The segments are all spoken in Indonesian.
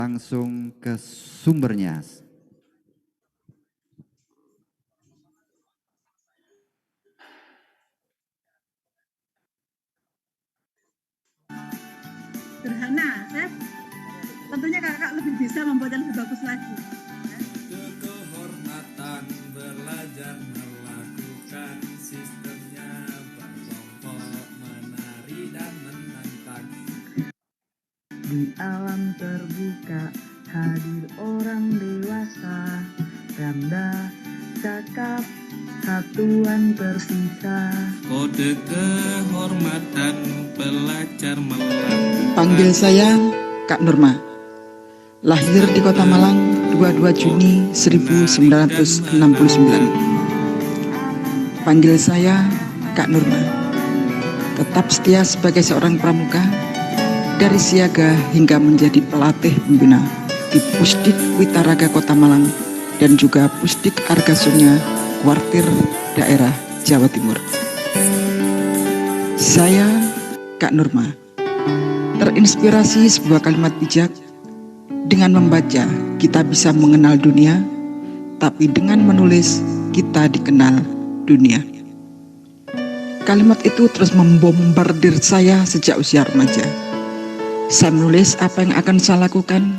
langsung ke sumbernya. Sederhana, tentunya kakak lebih bisa membuat yang lebih bagus lagi. Kehormatan belajar melakukan sistemnya, berkelompok menari dan menantang. Di alam terbuka hadir orang dewasa, ganda, cakap, satuan terpisah. Kode kehormatan belajar melakukan. Panggil saya Kak Nurma. Lahir di Kota Malang 22 Juni 1969. Panggil saya Kak Nurma. Tetap setia sebagai seorang pramuka, dari siaga hingga menjadi pelatih pembina di Pusdik Witaraga Kota Malang dan juga Pusdik Argasunya Kuartir Daerah Jawa Timur. Saya Kak Nurma terinspirasi sebuah kalimat bijak. Dengan membaca kita bisa mengenal dunia, tapi dengan menulis kita dikenal dunia. Kalimat itu terus membombardir saya sejak usia remaja. Saya menulis apa yang akan saya lakukan,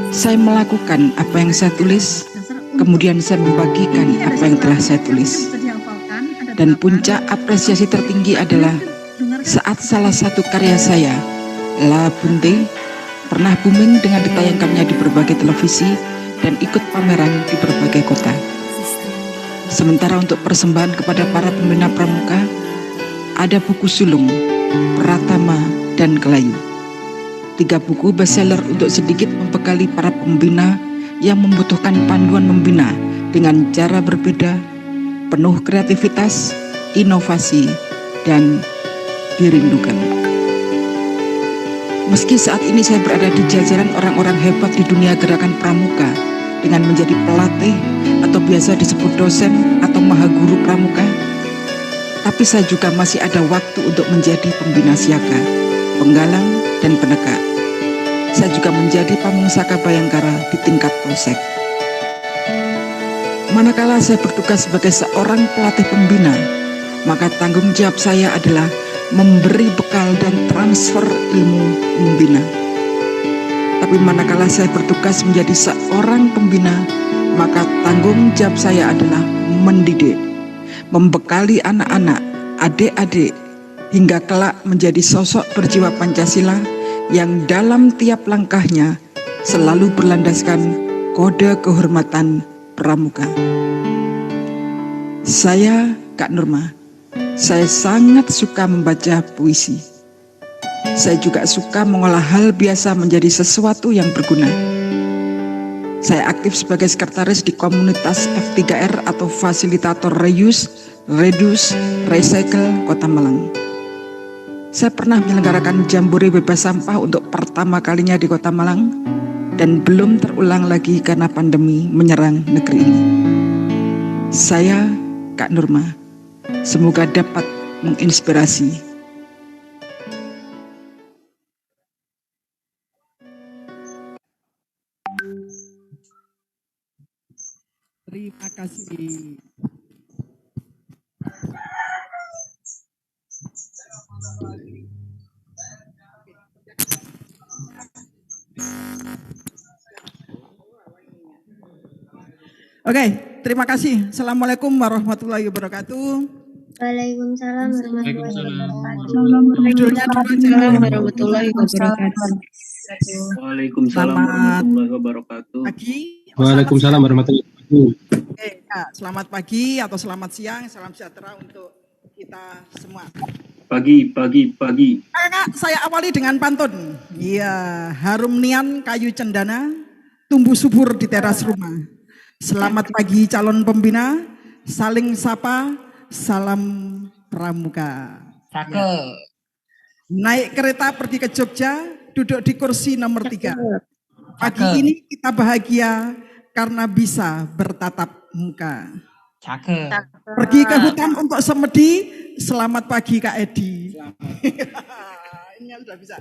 saya melakukan apa yang saya tulis, kemudian saya membagikan apa yang telah saya tulis. Dan puncak apresiasi tertinggi adalah saat salah satu karya saya, La Bunte, pernah booming dengan ditayangkannya di berbagai televisi dan ikut pameran di berbagai kota. Sementara untuk persembahan kepada para pembina pramuka, ada buku sulung, Pratama, dan Kelayu. 3 buku bestseller untuk sedikit membekali para pembina yang membutuhkan panduan membina dengan cara berbeda, penuh kreativitas, inovasi, dan dirindukan. Meski saat ini saya berada di jajaran orang-orang hebat di dunia gerakan pramuka dengan menjadi pelatih atau biasa disebut dosen atau mahaguru pramuka, tapi saya juga masih ada waktu untuk menjadi pembina siaga, penggalang, dan penegak. Saya juga menjadi pamungsaka bayangkara di tingkat polsek. Manakala saya bertugas sebagai seorang pelatih pembina, maka tanggung jawab saya adalah memberi bekal dan transfer ilmu membina. Tapi manakala saya bertugas menjadi seorang pembina, maka tanggung jawab saya adalah mendidik, membekali anak-anak, adik-adik, hingga kelak menjadi sosok berjiwa Pancasila yang dalam tiap langkahnya selalu berlandaskan kode kehormatan pramuka. Saya Kak Nurma. Saya sangat suka membaca puisi. Saya juga suka mengolah hal biasa menjadi sesuatu yang berguna. Saya aktif sebagai sekretaris di komunitas F3R atau Fasilitator Reuse, Reduce, Recycle Kota Malang. Saya pernah menyelenggarakan jambore bebas sampah untuk pertama kalinya di Kota Malang dan belum terulang lagi karena pandemi menyerang negeri ini. Saya Kak Nurma. Semoga dapat menginspirasi. Terima kasih. Oke, terima kasih. Assalamualaikum warahmatullahi wabarakatuh. Waalaikumsalam warahmatullahi wabarakatuh. Waalaikumsalam warahmatullahi wabarakatuh. Pagi. Waalaikumsalam warahmatullahi wabarakatuh. Oke, ya, selamat pagi atau selamat siang, salam sejahtera untuk kita semua. Pagi. Kak, saya awali dengan pantun. Iya, harum nian kayu cendana, tumbuh subur di teras rumah. Selamat pagi calon pembina, saling sapa, salam pramuka. Cakep. Naik kereta pergi ke Jogja, duduk di kursi nomor 3. Pagi ini kita bahagia karena bisa bertatap muka. Cakep. Pergi ke hutan untuk semedi, selamat pagi Kak Edi. Ini sudah bisa.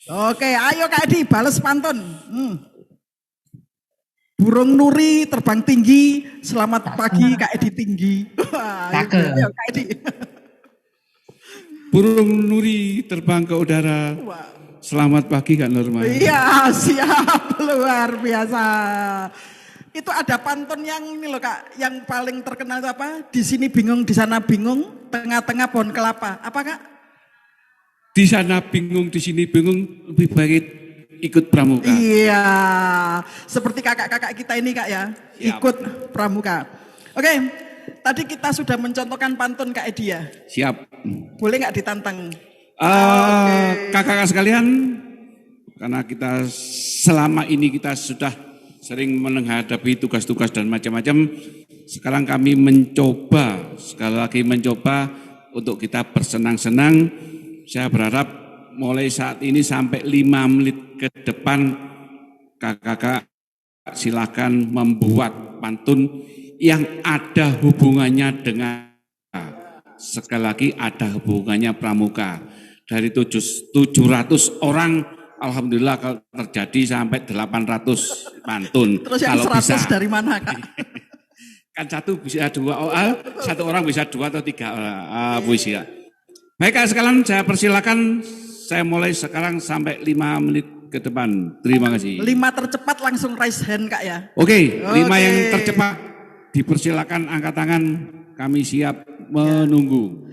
Oke, ayo Kak Edi, bales pantun. Burung nuri terbang tinggi, selamat pagi Kak Edi tinggi. Wah, Cakep. ayo Kak Edi. Burung nuri terbang ke udara. Selamat pagi Kak Nurma. Iya, siap, luar biasa. Itu ada pantun yang ini loh Kak, yang paling terkenal itu apa? Di sini bingung, di sana bingung, tengah-tengah pohon kelapa. Apa Kak? Di sana bingung, di sini bingung, lebih baik ikut pramuka. Iya, seperti kakak-kakak kita ini Kak ya, Siap. ikut pramuka. Oke, tadi kita sudah mencontohkan pantun Kak Edi ya. Siap. Boleh nggak ditantang? Kakak-kakak sekalian, karena kita selama ini kita sudah sering menghadapi tugas-tugas dan macam-macam, sekarang kami mencoba, sekali lagi mencoba untuk kita bersenang-senang. Saya berharap mulai saat ini sampai 5 menit ke depan, kakak-kakak silakan membuat pantun yang ada hubungannya dengan, sekali lagi ada hubungannya pramuka. Dari 700 orang, alhamdulillah kalau terjadi sampai 800 pantun. Terus yang kalau 100 bisa. dari mana Kak? Kan satu bisa 2 orang, satu orang bisa 2 atau 3 puisi ya. Baik Kak sekalian, saya persilakan, saya mulai sekarang sampai 5 menit ke depan. Terima kasih. 5 tercepat langsung raise hand Kak ya. Oke, 5 yang tercepat dipersilakan angkat tangan, kami siap menunggu.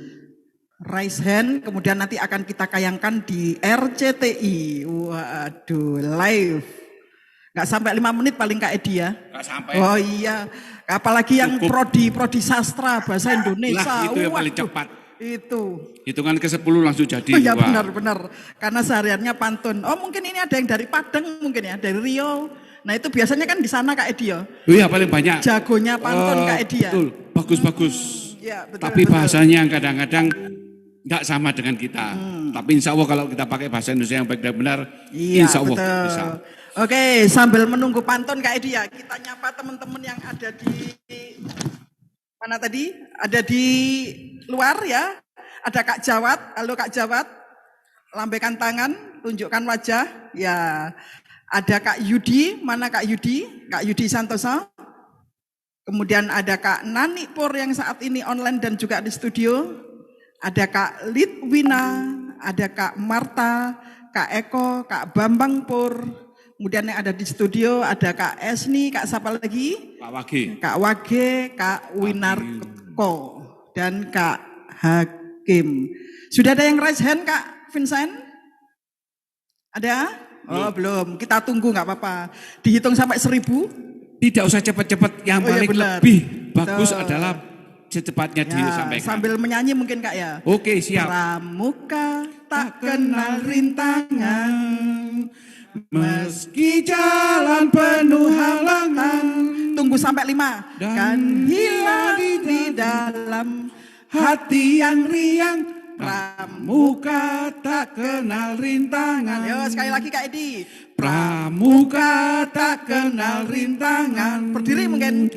Raise hand, kemudian nanti akan kita kayangkan di RCTI. Waduh, live. Nggak sampai 5 menit paling Kak Edi ya. Nggak sampai. Oh iya, apalagi yang prodi sastra bahasa Indonesia. Lah itu yang paling cepat. Itu. Hitungan ke 10 langsung jadi. Oh ya Wah. benar-benar, karena sehariannya pantun. Oh mungkin ini ada yang dari Padang mungkin ya, dari Riau. Nah itu biasanya kan di sana Kak Edi ya. Oh iya paling banyak. Jagonya pantun Kak Edi ya. Betul, bagus-bagus. Ya, betul, Tapi betul. bahasanya kadang-kadang nggak sama dengan kita. Tapi insya Allah kalau kita pakai bahasa Indonesia yang baik dan benar, Iya, insya Allah betul. bisa. Oke, sambil menunggu pantun Kak Edi ya, kita nyapa teman-teman yang ada di mana tadi? Ada di luar ya. Ada Kak Jawat. Halo Kak Jawat. Lambaikan tangan, tunjukkan wajah. Ya. Ada Kak Yudi. Mana Kak Yudi? Kak Yudi Santoso. Kemudian ada Kak Nani Pur yang saat ini online dan juga di studio. Ada Kak Litwina, ada Kak Marta, Kak Eko, Kak Bambang Pur. Kemudian yang ada di studio ada Kak Esni, Kak siapa lagi? Pak Wage. Kak Wage, Kak Winarko, dan Kak Hakim. Sudah ada yang raise hand Kak Vincent? Ada? Oh belum, kita tunggu nggak apa-apa. Dihitung sampai 1000? Tidak usah cepat-cepat, yang Oh, iya, paling benar. lebih bagus Betul. adalah secepatnya Ya, disampaikan. sambil menyanyi mungkin Kak ya. Oke, siap. Pramuka tak kenal rintangan, Meski jalan penuh halangan, tunggu sampai 5. Dan Kan hilang di dalam hati yang riang, pramuka. pramuka tak kenal rintangan. Yo sekali lagi Kak Edi. Pramuka tak kenal rintangan. Berdiri mungkin.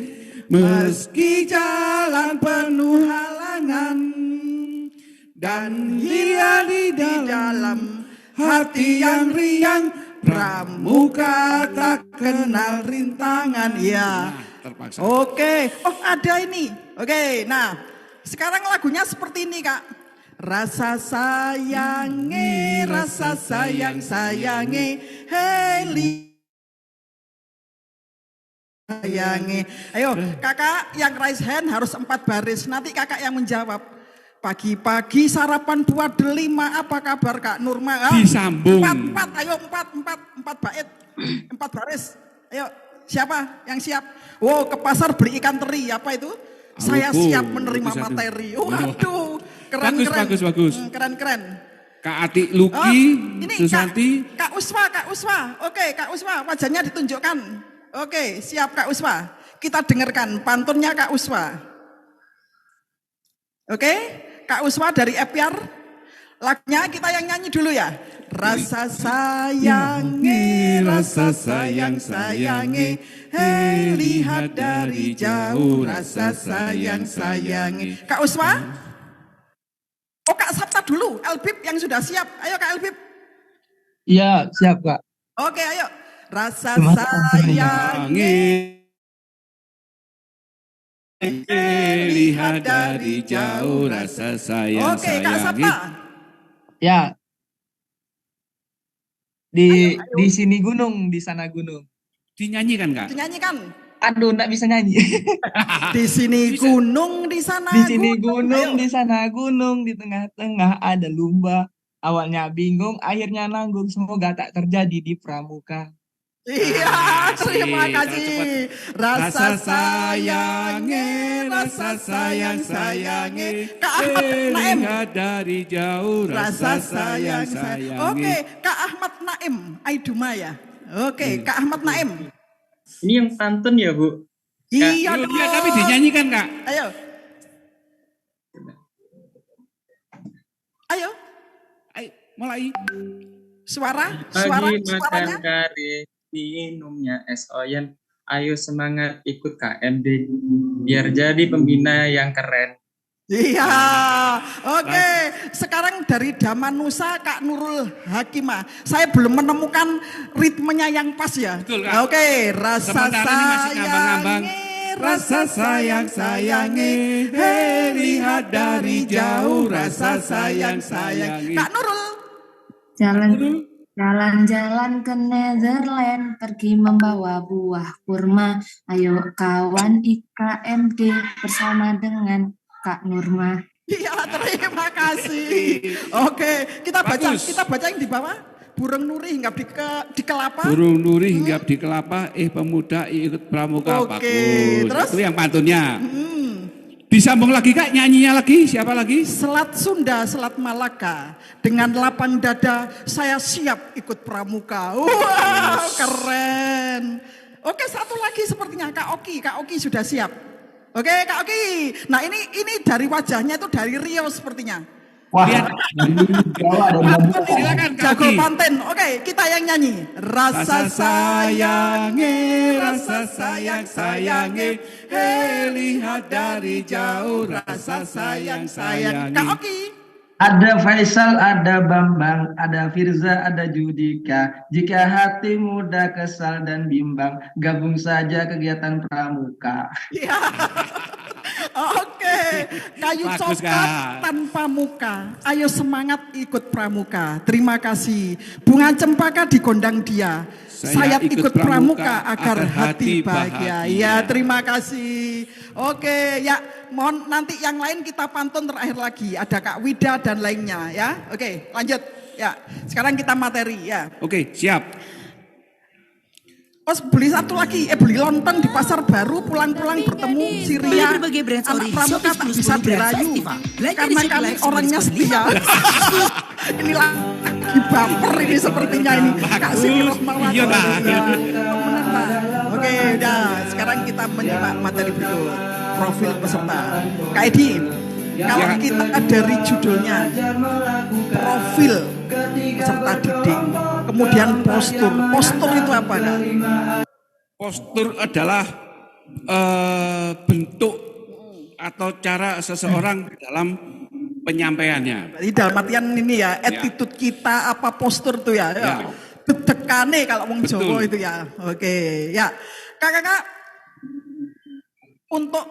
Meski jalan penuh halangan dan dia di dalam hati yang riang, pramuka tak kenal rintangan. Iya. Terpaksa. Oke. Oh ada ini. Oke. Nah sekarang lagunya seperti ini Kak. Rasa sayange, rasa sayang sayange, heli. Sayangi. Ayo kakak yang raise hand harus 4 baris. Nanti kakak yang menjawab. Pagi-pagi sarapan buat delima. Apa kabar Kak Nurma? Disambung. 4, ayo 4 bait. 4 baris. Ayo siapa yang siap? Wow ke pasar beli ikan teri. Apa itu? Saya siap menerima itu satu. materi. Waduh keren. Bagus. Keren. Kak Atik Luki, ini Susanti. Kak Uswa. Oke, Kak Uswa, wajahnya ditunjukkan. Oke, siap Kak Uswa. Kita dengarkan pantunnya Kak Uswa. Oke, Kak Uswa dari Epiar. Lagunya kita yang nyanyi dulu ya. Rasa sayange, rasa sayang sayange, hei lihat dari jauh, rasa sayang sayange. Kak Uswa? Oh Kak Sabta dulu, Elbib yang sudah siap. Ayo Kak Elbib. Iya, siap Kak. Oke, ayo. Rasa Sayang sayang. lihat dari jauh rasa sayang Oke, Kak Sapa. Ya. Di sini gunung, di sana gunung. Dinyanyikan Kak? Dinyanyikan. Aduh, enggak bisa nyanyi. Di sini gunung, di sana Di sini gunung, Ayo. di sana gunung, di tengah-tengah ada lumba. Awalnya bingung, akhirnya nanggung. Semoga tak terjadi di pramuka. Iya, terima Asik. kasih. Rasa sayang sayange. Kak Ahmad Naim. lihat dari jauh Rasa sayang. Oke, Kak Ahmad Naim. Aiduma ya. Oke, Kak Ahmad Naim. Ini yang pantun ya, Bu? Iya Iya, dong. tapi dinyanyikan Kak. Ayo. Ayo, Ayo, mulai. suaranya. Makan kare, minumnya es oyen. Ayo semangat ikut KMD, biar jadi pembina yang keren. Iya, oke. Sekarang dari Damanusa Kak Nurul Hakimah. Saya belum menemukan ritmenya yang pas ya. Betul, Kak. Oke, rasa Sementara ini masih ngambang-ngambang. rasa sayange, hei lihat dari jauh, rasa sayang. Kak Nurul. Jalan-jalan ke Netherlands, pergi membawa buah kurma. Ayo kawan IKMD bersama dengan Kak Nurma. Iya, terima kasih. Oke, kita baca yang di bawah. Burung nuri hinggap di kelapa. Burung nuri hinggap di kelapa, pemuda ikut pramuka. Oke, Bagus. terus? Itu yang pantunnya. Disambung lagi Kak, nyanyinya lagi, siapa lagi? Selat Sunda, Selat Malaka. Dengan lapang dada, saya siap ikut pramuka. Wow, keren. Oke, satu lagi sepertinya Kak Oki sudah siap. Oke, Kak Oki. Nah, ini dari wajahnya itu dari Rio sepertinya. Wah, Silakan Kak Jago Oki. panten. Oke, kita yang nyanyi. Rasa sayange, hei lihat dari jauh, rasa sayang. Kak Oki. Ada Faisal, ada Bambang, ada Firza, ada Judika. Jika hati muda kesal dan bimbang, gabung saja kegiatan pramuka. Ya. Oke, kayu Bagus, coklat Kak. tanpa muka. Ayo semangat ikut pramuka. Terima kasih. Bunga cempaka digondang dia. Saya ikut pramuka agar hati bahagia. Ya, terima kasih. Oke, ya, mohon nanti yang lain kita pantun terakhir lagi. Ada Kak Wida dan lainnya ya. Oke, lanjut. Ya, sekarang kita materi ya. Oke, siap. Oh, beli satu lagi, beli lontong di pasar baru, pulang-pulang bertemu si Ria, anak pramuka tak bisa dirayu, karena kami orangnya setia. Ini lagi baper ini sepertinya ini, Kak Siti Rohmawati. Iya, Kak. Benar, Pak. Oke, udah, sekarang kita menyimak materi berikut, profil peserta. Kak Edi, kalau kita dari judulnya, profil peserta didik, kemudian postur itu apa Kak? Postur adalah bentuk atau cara seseorang dalam penyampaiannya. Jadi dalam artian ini ya, attitude kita apa postur tuh ya. Dedekane kalau wong Jawa itu ya. Oke, ya. Kakak-kakak, untuk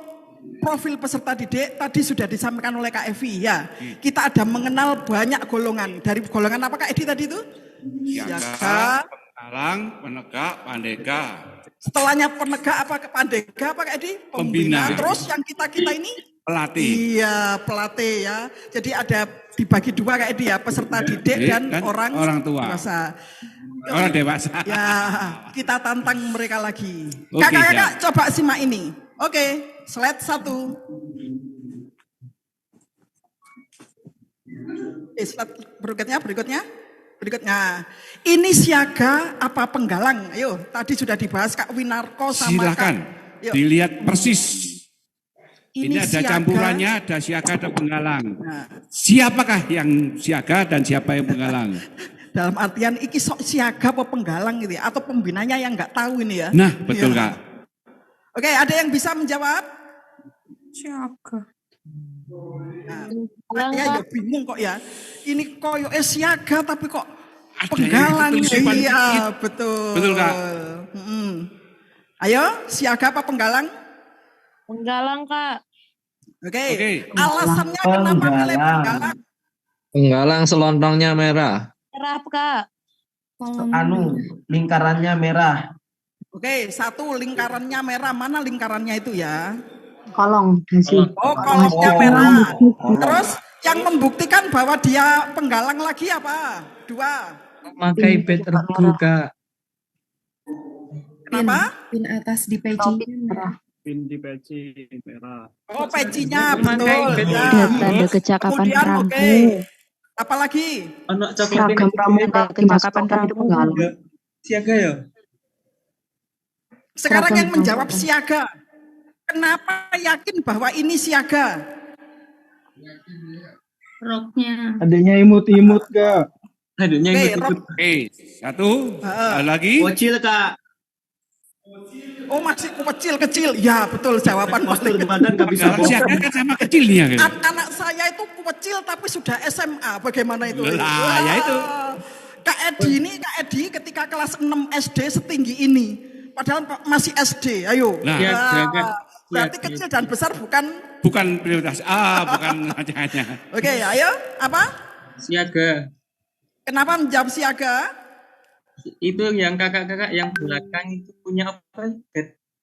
profil peserta didik tadi sudah disampaikan oleh Kak Evi ya. Kita ada mengenal banyak golongan. Dari golongan apa Kak Edi tadi itu? Siaga, penggalang, penegak, pandega. Setelahnya penegak apa pandega apa Kak Edi? Pembina. Terus yang kita ini? Pelatih. Iya, pelatih ya. Jadi ada dibagi dua Kak Edi ya, peserta didik dan orang tua. Dewasa. Orang dewasa. Ya, kita tantang mereka lagi. Oke, Kakak-kakak coba simak ini. Oke, slide 1. Slide berikutnya. Ini siaga apa penggalang? Ayo, tadi sudah dibahas Kak Winarko sama Silakan Kak. dilihat persis. Ini ada siaga. campurannya, ada siaga, ada penggalang. Siapakah yang siaga dan siapa yang penggalang? Dalam artian iki sok siaga apa penggalang gitu ya, atau pembinanya yang nggak tahu ini ya. Nah, betul Kak. Oke, ada yang bisa menjawab? Siaga. Nah, ya bingung kok ya. Ini koyo siaga tapi kok Penggalang, ketelusupan iya dikit. betul. Betul, Kak. Ayo, siaga apa penggalang? Penggalang, Kak. Oke. Oke. Alasannya kenapa pilih penggalang? Penggalang selontongnya merah. Merah, Kak. Lingkarannya merah. Oke, satu lingkarannya merah. Mana lingkarannya itu ya? Kolong. Oh, kolongnya merah. Terus yang membuktikan bahwa dia penggalang lagi apa? Dua. Memakai bed terbuka. Kenapa? Pin atas di peci merah. Pin di peci merah. Oh, pecinya Memakai betul. bed Ya. Tanda kecakapan Kemudian pramu. oke. Apalagi? Anak coklat Seragam pramuka kecakapan pramu. siaga ya. Sekarang Seragam yang menjawab pramuka. siaga. Kenapa yakin bahwa ini siaga? Roknya. Adanya imut-imut, Kak. Adanya Oke, ikut-ikut. Oke, satu. Lagi. Bocil, Kak. Oh, masih kecil-kecil. Ya, betul jawaban Postur paling. badan nggak bisa Penggalang siaga kan sama kecilnya. Gitu. Anak saya itu kecil tapi sudah SMA. Bagaimana itu? Lah, ya itu. Kak Edi ketika kelas 6 SD setinggi ini. Padahal masih SD. Ayo. Nah. Ya, Wah, siaga. berarti Siaga. kecil dan besar bukan. Bukan prioritas. Bukan hanya. Oke, ayo. Apa? Siaga. Kenapa menjawab siaga? Itu yang kakak-kakak yang belakang itu punya apa?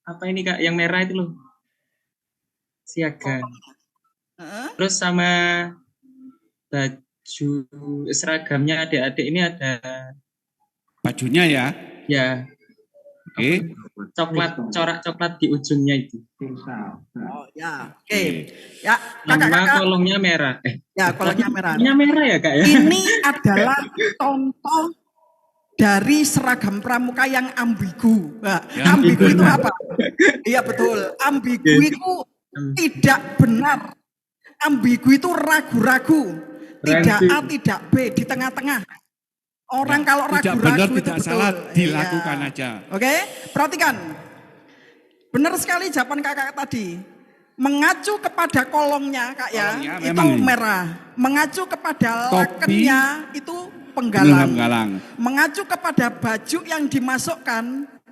Apa ini Kak? Yang merah itu loh. Siaga. Terus sama baju seragamnya adik-adik ini ada Bajunya ya. ya Oke. coklat, corak coklat di ujungnya itu. Oh ya, oke. Ya, Nama kakak-kakak. kolongnya merah. Ya, kolongnya merah. Kolongnya merah ya Kak ya? Ini adalah contoh dari seragam pramuka yang ambigu. Nah, Ya, ambigu ambigu. itu apa? Iya betul. Ambigu itu tidak benar. Ambigu itu ragu-ragu. Tidak A, tidak B, di tengah-tengah. Orang kalau Tidak ragu-ragu benar, itu tidak betul. salah, dilakukan Iya. aja. Oke, perhatikan. Benar sekali jawaban kakak tadi. Mengacu kepada kolongnya kak ya, Kolongnya itu memang ini. merah. Mengacu kepada Topi. lakennya itu penggalang. Penggalang. Mengacu kepada baju yang dimasukkan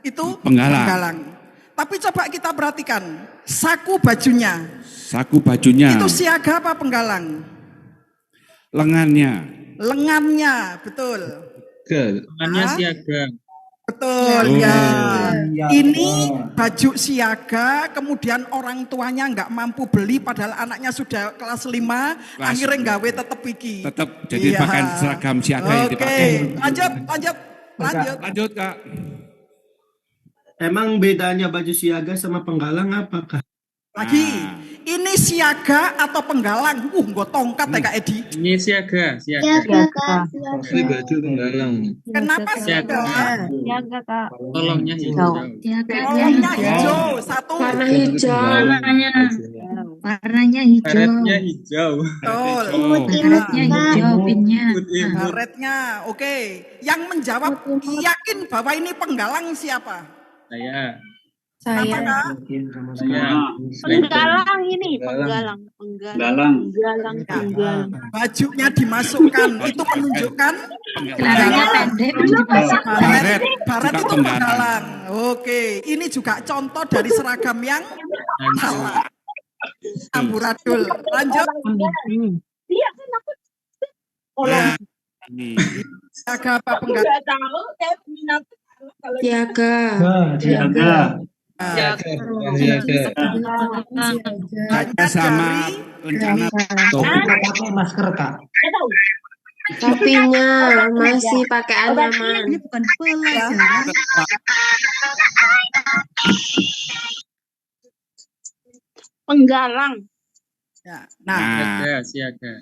itu Penggalang. Tapi coba kita perhatikan saku bajunya. Saku bajunya. Itu siaga apa penggalang? Lengannya. Lengannya, betul. Lengannya siaga. Betul Oh. ya. Ini baju siaga, kemudian orang tuanya nggak mampu beli padahal anaknya sudah kelas 5, akhirnya nggawe tetep iki. Tetap jadi Iya. pakaian seragam siaga yang Oke, dipakai. lanjut. Lanjut Kak. Emang bedanya baju siaga sama penggalang apa, Kak? Lagi, ini siaga atau penggalang? Nggak tongkat ya Kak Edi. Ini siaga, Ini baju penggalang. Kenapa siaga? Siaga, Kak. Kolongnya hijau. Kolongnya hijau, satu. Warna hijau. Warnanya. Warnanya hijau. Karetnya hijau. Betul. Karetnya hijau, pinnya. Karetnya, oke. Yang menjawab yakin bahwa ini penggalang siapa? Saya. Apa, Kak? Penggalang ini, penggalang. Bajunya dimasukkan, itu menunjukkan Celananya pendek, baret juga itu penggalang. penggalang. Oke, ini juga contoh dari seragam yang salah. Amburadul. Lanjut. Iya, kan aku. Ya, Ini. siaga apa penggalang? tahu, saya minat. Siaga. Siaga. Kata sama rencana Pakai masker, Kak. Topinya masih pakai anyaman. Ini bukan pelajaran. Penggalang. Ya, nah, Siaga.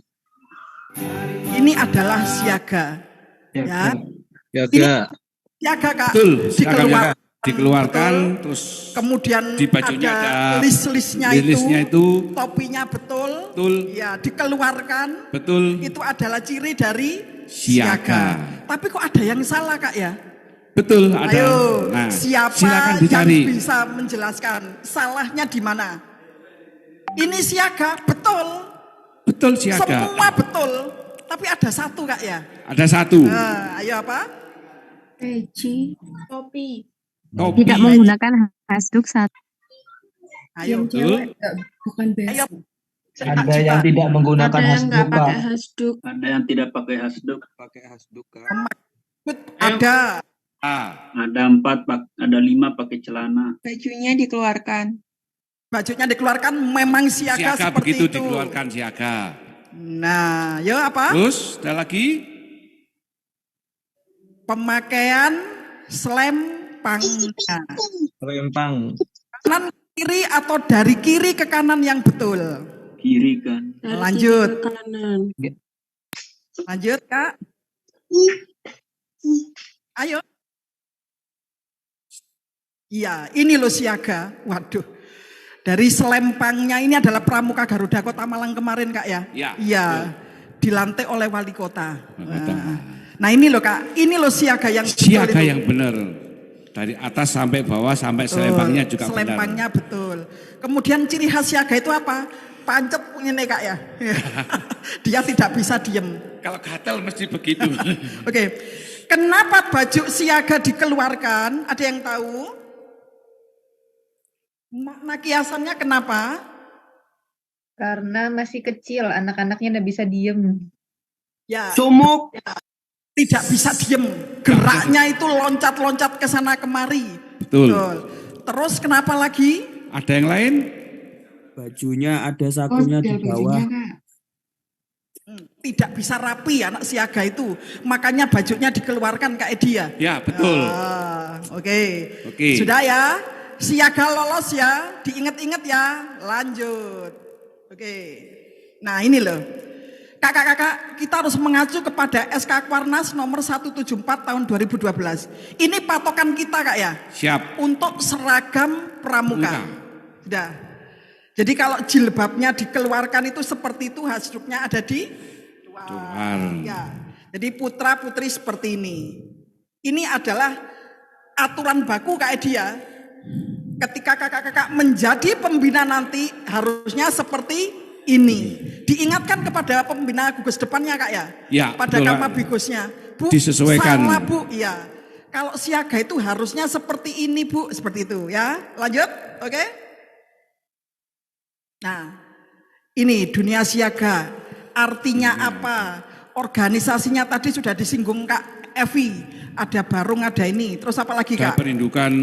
ini adalah siaga. Ya, Siaga. siaga Kak. betul seragam Dikeluar. siaga. Dikeluarkan terus Kemudian di bajunya ada list-listnya list-listnya itu topinya betul. betul Ya, dikeluarkan. betul Itu adalah ciri dari siaga. Tapi kok ada yang salah Kak ya? Betul ada. Ayo, Nah, siapa silakan yang dicari. bisa menjelaskan salahnya di mana? Ini siaga, betul. Betul siaga. Semua betul. tapi ada satu Kak ya. Ada satu. Ayo apa? Peci. Kopi. Kopi. Tidak menggunakan hasduk satu. Ayo. Bukan Ayo. Ada yang tidak menggunakan Ada yang nggak hasduk, Pak. pakai hasduk. Ada yang tidak pakai hasduk. Pakai hasduk. Ada. Ada 4, ada 5 pakai celana. Bajunya dikeluarkan. Bajunya dikeluarkan memang siaga Siaga seperti begitu itu. dikeluarkan siaga. Nah, yuk apa? Terus ada lagi? Pemakaian selempangnya. Rempang. Kanan kiri atau dari kiri ke kanan yang betul. Kiri kan. Lanjut. Kanan. Lanjut Kak. Ayo. Iya, ini loh siaga. Waduh. Dari selempangnya ini adalah Pramuka Garuda Kota Malang kemarin Kak ya? Ya. Iya. Dilantik oleh wali kota. Nah ini loh Kak, ini loh siaga yang Siaga betul itu. yang benar. Dari atas sampai bawah sampai selempangnya juga selempangnya betul. Kemudian ciri khas siaga itu apa? Pancet ini Kak ya. Dia tidak bisa diem. benar. Kalau gatal mesti begitu. Oke. Kenapa baju siaga dikeluarkan? Ada yang tahu? Makna kiasannya kenapa? Karena masih kecil, anak-anaknya nggak bisa diem. Ya. Sumuk. Tidak bisa diem. Geraknya itu loncat-loncat ke sana kemari. Betul. Terus kenapa lagi? Ada yang lain? Bajunya ada sakunya di bawah. Tidak bisa rapi anak siaga itu. Makanya bajunya dikeluarkan Kak Edi ya? Ya, betul. Oke. Oke. Sudah ya? Siaga lolos ya? Diingat-ingat ya? Lanjut. Oke. Nah ini loh. Kakak-kakak, kita harus mengacu kepada SK Kwarnas nomor 174 tahun 2012. Ini patokan kita Kak ya? Siap. Untuk seragam pramuka. Sudah. Jadi kalau jilbabnya dikeluarkan itu seperti itu, hasduknya ada di luar. Ya. Jadi putra putri seperti ini. Ini adalah aturan baku Kak Edi ya. Ketika kakak-kakak menjadi pembina nanti harusnya seperti ini. Diingatkan kepada pembina gugus depannya Kak ya. Ya. Pada betul, Kamabigusnya. Bu, disesuaikan. salah Bu. Iya. Kalau siaga itu harusnya seperti ini Bu. Seperti itu ya. Lanjut. Oke. Nah, ini dunia siaga. Artinya apa? Organisasinya tadi sudah disinggung Kak Evi. Ada barung, ada ini. Terus apa lagi Ada Kak? perindukan.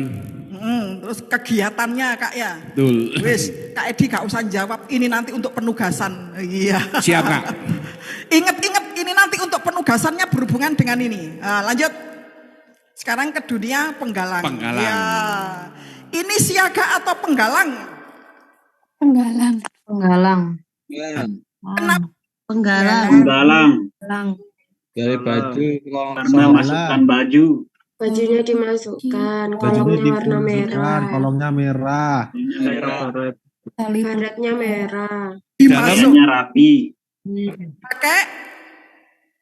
Terus kegiatannya Kak ya. Betul. Wis, Kak Edi gak usah jawab. Ini nanti untuk penugasan. Iya. Siap Kak. Ingat-ingat ini nanti untuk penugasannya berhubungan dengan ini. Nah, lanjut. Sekarang ke dunia penggalang. Penggalang. Ya. Ini siaga atau penggalang? Penggalang. Penggalang. Kenapa? Penggalang. Penggalang. Dari baju Karena masukkan baju. Bajunya dimasukkan, kolomnya warna merah. Kolomnya merah. Karetnya merah. Dalamnya rapi.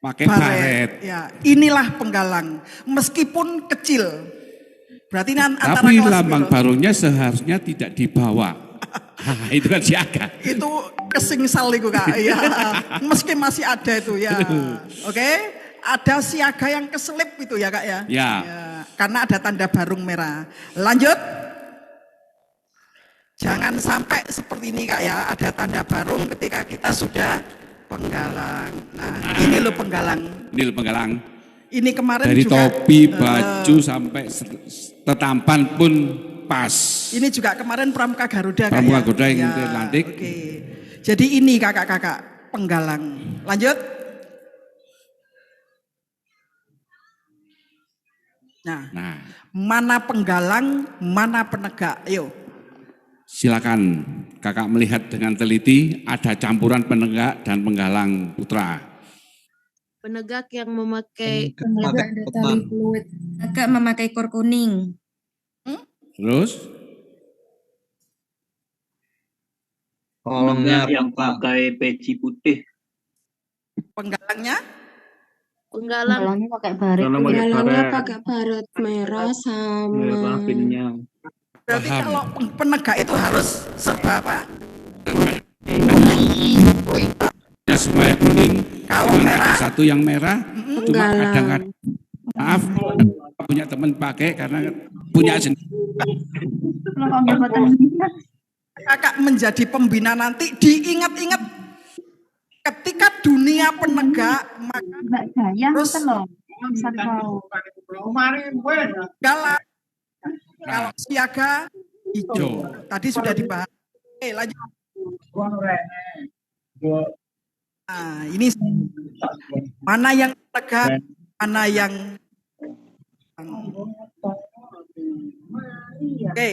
Pakai baret. Ya, inilah penggalang. Meskipun kecil. Berarti ini antara Tapi kelas lambang gitu. barungnya seharusnya tidak dibawa. Itu kan siaga. Itu kesingsal itu Kak. Ya. Meski masih ada itu ya. Oke. Ada siaga yang keselip itu ya Kak ya. Ya. Karena ada tanda barung merah. Lanjut. Jangan sampai seperti ini Kak ya. Ada tanda barung ketika kita sudah penggalang. Nah ini loh penggalang. Ini loh penggalang. Ini kemarin Dari juga. topi, baju sampai tetampan pun pas. Ini juga kemarin Pramuka Garuda Kak Pramuka ya. Garuda yang Ya, dilantik. Oke. Jadi ini kakak-kakak penggalang. Lanjut. Nah, mana penggalang, mana penegak? Ayo. Silakan kakak melihat dengan teliti ada campuran penegak dan penggalang putra. Penegak yang memakai Penegak ada tali fluid. Penegak memakai kor kuning. Terus? Penegak yang pakai peci putih. Penggalangnya? Penggalangnya pakai baret. Penggalangnya pakai baret merah sama. Berarti kalau penegak itu harus serba apa? Ya semuanya kuning. Kalau merah satu yang merah, cuma kadang-kadang maaf punya teman pakai karena punya sendiri. Kakak menjadi pembina nanti diingat-ingat ketika dunia penegak maka terus galak, kalau siaga hijau. Tadi sudah dibahas. Oke, lanjut. Nah, ini mana yang tegak, mana yang oke.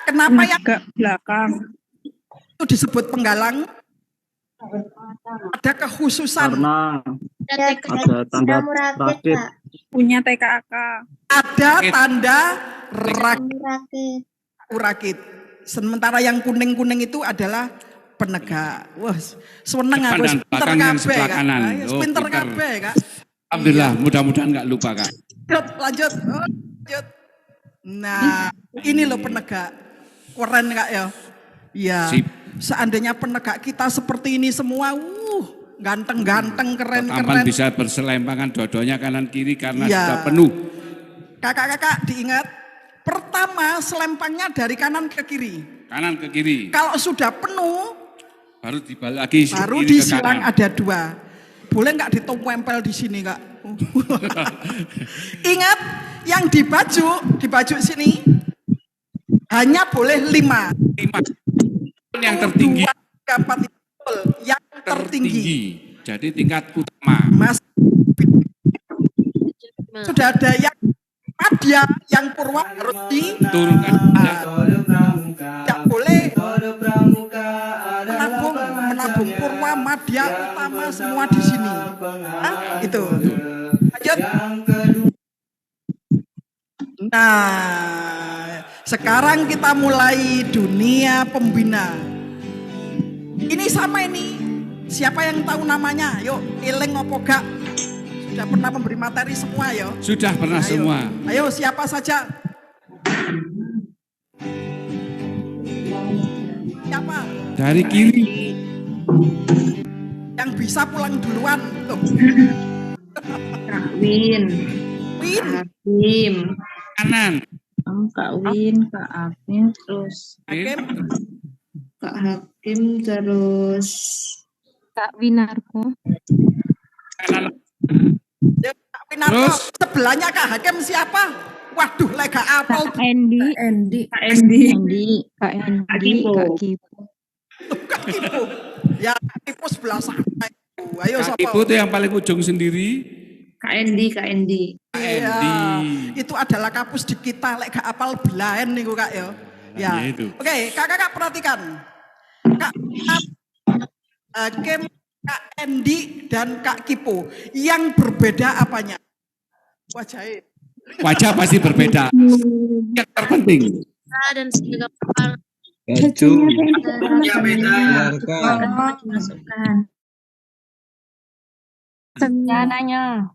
Kenapa yang belakang itu disebut penggalang? Ada kekhususan. Karena ada tanda rakit. Punya TKAK. Ada tanda rakit. Sementara yang kuning-kuning itu adalah penegak. Wah, seneng aku pinter kabeh, Kak. Pinter kabeh, Kak. Alhamdulillah, mudah-mudahan nggak lupa, Kak. Lanjut. Nah, ini loh penegak. Keren, Kak ya. Ya. Seandainya penegak kita seperti ini semua, ganteng-ganteng, keren-keren. Tampan bisa berselempangan dua-duanya kanan kiri karena sudah penuh. Kakak-kakak diingat, pertama selempangnya dari kanan ke kiri. Kanan ke kiri. Kalau sudah penuh, baru dibalik lagi. Baru disilang ada 2. Boleh nggak ditempel di sini, Kak? Ingat, yang di baju sini hanya boleh 5. Yang tertinggi. 2, 3, 4, yang tertinggi. Jadi tingkat utama. Mas, sudah ada yang Madya, yang Purwa harus diturunkan. Tidak boleh menabung Purwa, Madya, Utama semua di sini. Itu. Lanjut. Nah, sekarang kita mulai dunia pembina. Ini sama ini. Siapa yang tahu namanya? Yuk, eling opo gak? Sudah pernah memberi materi semua ya? Sudah pernah semua. Ayo, siapa saja? Siapa? Dari kiri. Yang bisa pulang duluan. Tuh. Kak Win. Hakim. Kanan. Kak Win, Kak Hakim, terus Kak Hakim, terus Kak Winarko. Kak Winarko, sebelahnya Kak Hakim siapa? Waduh, lega apel. Kak Endi. Kak Endi. Kak Kipo. Kak Kipo. Ya, Kak Kipo sebelah sana. Ayo, Kak Kipo itu yang paling ujung sendiri. Kak Endi. Iya, itu adalah kapus di kita, lek gak apal belaen nih Kak ya. Ya. Oke, kakak perhatikan. Kak Hakim, Kak Endi dan Kak Kipo, yang berbeda apanya? Wajahnya. Wajah pasti berbeda. Yang terpenting. Dan segala kepala. Baju. Ya beda. Rencananya.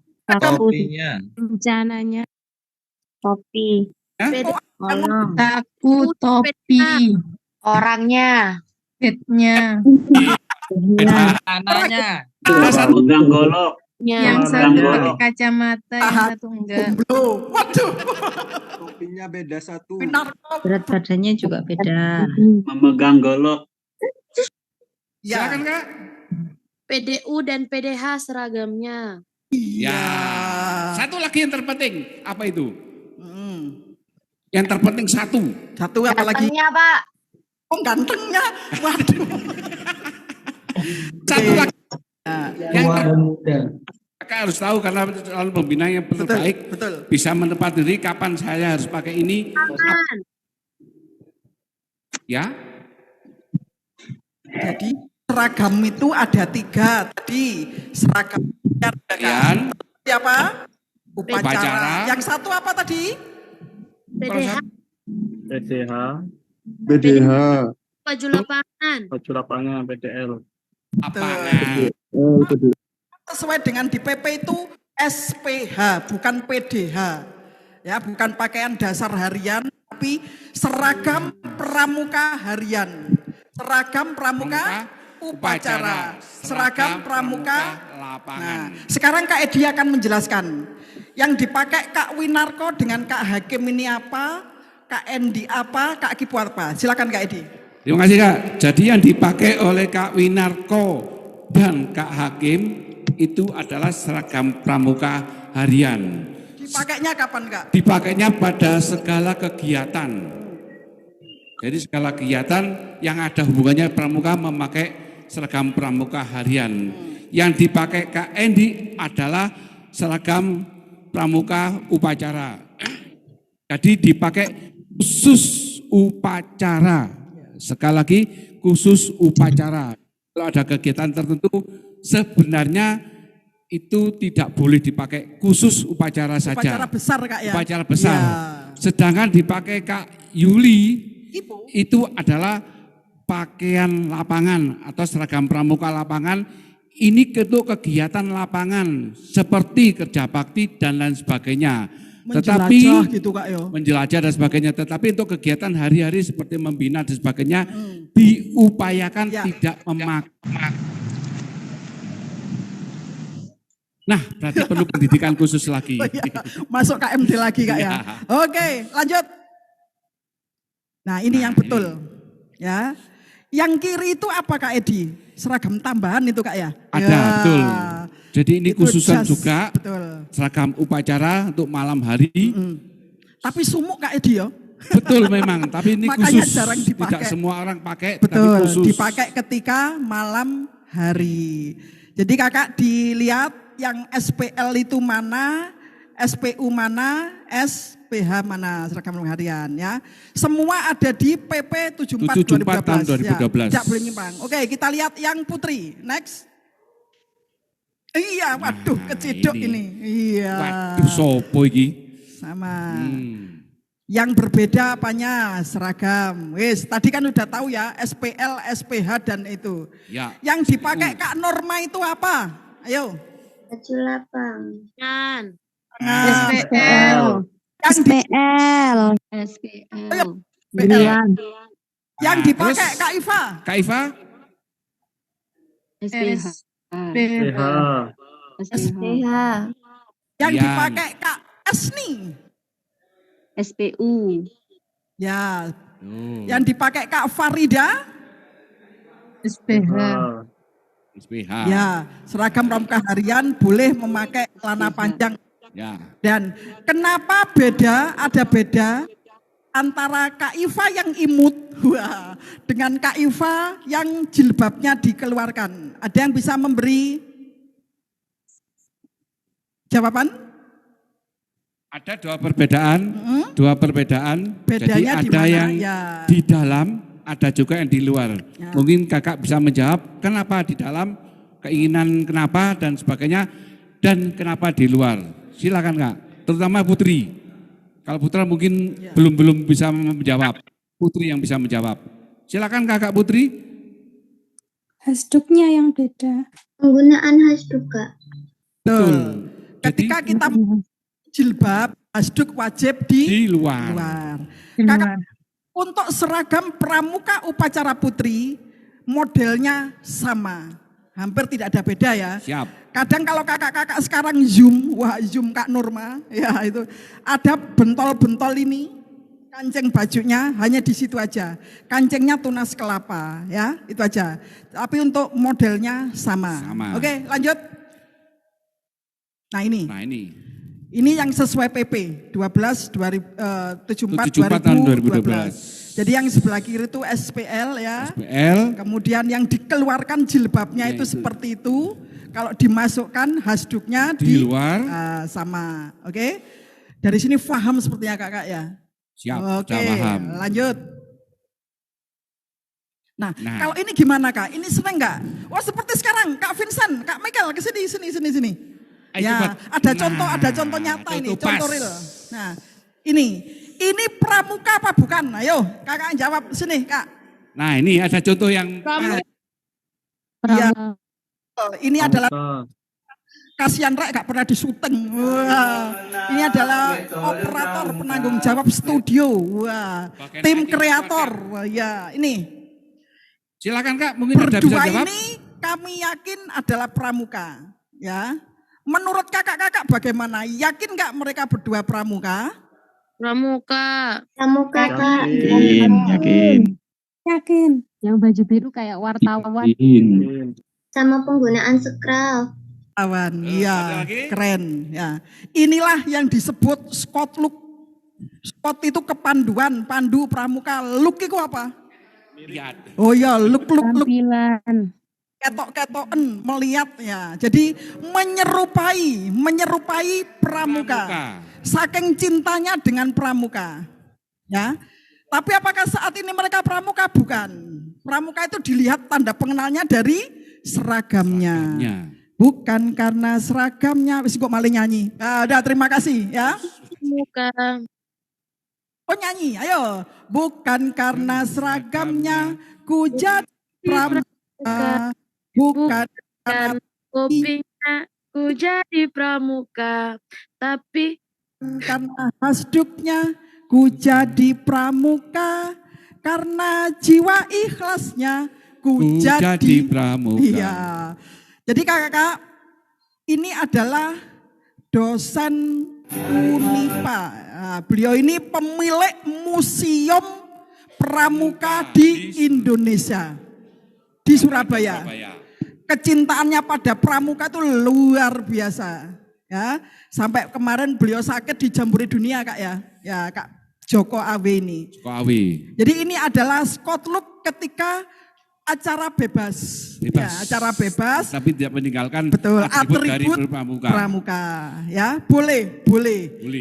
Rencananya. Topi. Takut topi. Orangnya. Bednya. Tanahnya. Pegang golok. Yang satu pakai kacamata, yang satu enggak. Waduh. Topinya beda satu. Berat badannya juga beda. Memegang golok. Silakan Kak. PDU dan PDH seragamnya. Ya. Satu lagi yang terpenting. Apa itu? Yang terpenting satu. Satu apa lagi? Gantengnya, Pak. Oh, gantengnya. Waduh. Satu lagi. Yang muda. Kakak harus tahu karena calon pembina yang terbaik bisa menepati diri kapan saya harus pakai ini. Ya. Jadi seragam itu ada 3 tadi. Seragam siapa? Upacara. Yang satu apa tadi? PDH. BDH. Baju lapangan. Baju lapangan PDL. Sesuai dengan di PP itu SPH, bukan PDH. Ya, bukan pakaian dasar harian, tapi seragam pramuka harian. Seragam pramuka upacara, seragam pramuka lapangan. Nah, sekarang Kak Edi akan menjelaskan yang dipakai Kak Winarko dengan Kak Hakim ini apa, Kak Endi apa, Kak Kipu apa. Silakan Kak Edi. Terima kasih Kak. Jadi yang dipakai oleh Kak Winarko dan Kak Hakim itu adalah seragam pramuka harian. Dipakainya kapan Kak? Dipakainya pada segala kegiatan. Jadi segala kegiatan yang ada hubungannya pramuka memakai seragam pramuka harian. Yang dipakai Kak Endi adalah seragam pramuka upacara. Jadi dipakai khusus upacara. Sekali lagi khusus upacara. Kalau ada kegiatan tertentu sebenarnya itu tidak boleh dipakai khusus upacara saja. Upacara besar Kak ya? Upacara besar. Ya. Sedangkan dipakai Kak Yuli itu adalah pakaian lapangan atau seragam pramuka lapangan. Ini untuk kegiatan lapangan seperti kerja bakti dan lain sebagainya. Menjelajah gitu Kak yo. Menjelajah dan sebagainya. Tetapi untuk kegiatan hari-hari seperti membina dan sebagainya diupayakan tidak memakai. Nah, berarti perlu pendidikan khusus lagi. Oh, iya. Masuk KMD lagi Kak ya. Oke, lanjut. Nah, ini yang betul. Ya. Yang kiri itu apa Kak Edi? Seragam tambahan itu Kak ya? Ada, ya. betul. Jadi ini Itu khususan jas, juga betul. seragam upacara untuk malam hari. Tapi sumuk Kak Edi ya? Betul memang, tapi ini Makanya khusus. jarang dipakai. Tidak semua orang pakai, Betul, tapi khusus. dipakai ketika malam hari. Jadi kakak dilihat yang SPL itu mana, SPU mana, SPH mana, seragam harian ya. Semua ada di PP 74 tahun 2012. Ya, tidak boleh nyimpang. Oke, kita lihat yang Putri. Next. Iya, waduh keciduk ini. Iya. Waduh, sopo iki? Sama. Yang berbeda apanya? Seragam. Wis, tadi kan udah tahu ya, SPL, SPH dan itu. Ya. Yang dipakai Kak Norma itu apa? Ayo. Baju lapangan. SPL. SPL. SPL. Yang dipakai Kak Iva. Kak Iva? SPH. SPH. Yang dipakai Kak Esni. SPU. Ya. Yang dipakai Kak Farida. SPH. SPH. Ya, seragam pramuka harian boleh memakai celana panjang. Ya. Dan kenapa beda? Ada beda antara Kak Iva yang imut dengan Kak Iva yang jilbabnya dikeluarkan. Ada yang bisa memberi jawaban? Ada dua perbedaan, Bedanya Jadi di ada mana? yang Ya. di dalam, ada juga yang di luar. Ya. Mungkin kakak bisa menjawab kenapa di dalam, keinginan kenapa dan sebagainya, dan kenapa di luar. Silakan Kak, terutama Putri. Kalau Putra mungkin belum bisa menjawab. Putri yang bisa menjawab. Silakan Kakak Putri. Hasduknya yang beda. Penggunaan hasduk Kak. Betul. Ketika kita jilbab, hasduk wajib di luar. Kakak, untuk seragam pramuka upacara Putri, modelnya sama. Hampir tidak ada beda ya. Siap. Kadang kalau kakak-kakak sekarang zoom, zoom Kak Norma, ya itu ada bentol-bentol ini, kancing bajunya hanya di situ aja. Kancingnya tunas kelapa, ya itu aja. Tapi untuk modelnya sama. Oke, lanjut. Nah ini. Ini yang sesuai PP 74 tahun 2012. Jadi yang sebelah kiri itu SPL ya. SPL. Kemudian yang dikeluarkan jilbabnya itu seperti itu. Kalau dimasukkan hasduknya di luar sama. Oke. Dari sini paham sepertinya kakak ya. Siap, Oke, sudah paham. lanjut. Nah, kalau ini gimana Kak? Ini seneng nggak? Wah seperti sekarang Kak Vincent, Kak Michael ke sini. Ya, ada contoh nyata ini, contoh real. Nah, ini pramuka apa bukan? Ayo, kakak jawab sini, Kak. Nah, ini ada contoh yang Ya, ini adalah kasihan Rek gak pernah disuting. Wah, ini adalah operator penanggung jawab studio. Wah, tim kreator. Wah, ya, ini. Silakan Kak, mungkin ada bisa Berdua jawab. ini kami yakin adalah pramuka. Ya, menurut kakak-kakak bagaimana? Yakin nggak mereka berdua pramuka? Pramuka. Pramuka, Kak. Yakin. Yang baju biru kayak wartawan. Sama penggunaan skral. Kawan, iya, keren. Ya, inilah yang disebut Scott look. Scott itu kepanduan, pandu pramuka. Look itu apa? Oh ya, look. Tampilan. Ketok-ketoken, melihat ya. Jadi menyerupai pramuka. Saking cintanya dengan pramuka. Ya. Tapi apakah saat ini mereka pramuka? Bukan. Pramuka itu dilihat tanda pengenalnya dari seragamnya. Bukan karena seragamnya. Wis kok malah nyanyi. Udah, terima kasih ya. Pramuka. Oh nyanyi, ayo. Bukan karena seragamnya ku jadi pramuka. Bukan karena kopinya ku jadi pramuka, tapi karena hasduknya ku jadi pramuka, karena jiwa ikhlasnya ku jadi pramuka. Iya. Jadi kakak-kakak, ini adalah dosen Unipa. Nah, beliau ini pemilik museum pramuka di Indonesia, di Surabaya. Kecintaannya pada pramuka itu luar biasa. Ya, sampai kemarin beliau sakit di Jambore Dunia Kak ya. Ya Kak Joko Awe ini. Joko Awe. Jadi ini adalah Scott look ketika acara bebas. Ya, acara bebas. Tapi tidak meninggalkan betul atribut dari pramuka. Pramuka. Ya, boleh.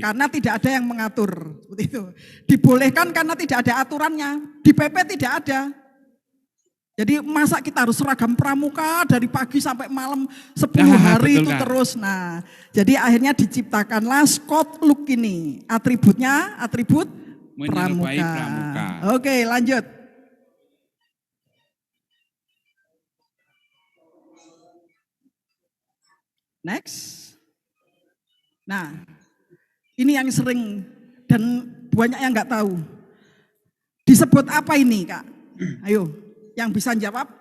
Karena tidak ada yang mengatur. Seperti itu. Dibolehkan karena tidak ada aturannya. Di PP tidak ada. Jadi masa kita harus seragam pramuka dari pagi sampai malam 10 hari itu terus. Nah, jadi akhirnya diciptakanlah Scott look ini. Atributnya atribut pramuka. Oke, lanjut. Next. Nah, ini yang sering dan banyak yang nggak tahu. Disebut apa ini, Kak? Ayo, yang bisa jawab?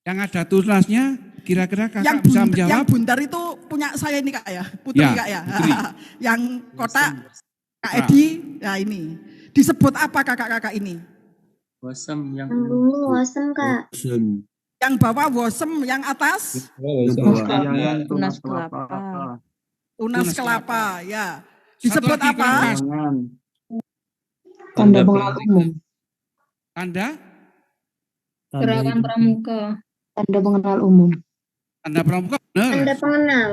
Yang ada tulisnya, kira-kira kakak yang bisa menjawab? Yang bundar itu punya saya ini Kak ya, Putri ya, Kak ya. Putri. Yang kotak Kak Edi, ya ini. Disebut apa kakak-kakak ini? Wasem yang wasem Kak. Yang bawah wasem, yang atas? Tunas kelapa. Tunas kelapa, ya. Disebut apa? Tanda pengenal umum. Tanda? Gerakan pramuka. Tanda pengenal umum. Tanda pramuka benar. Tanda pengenal.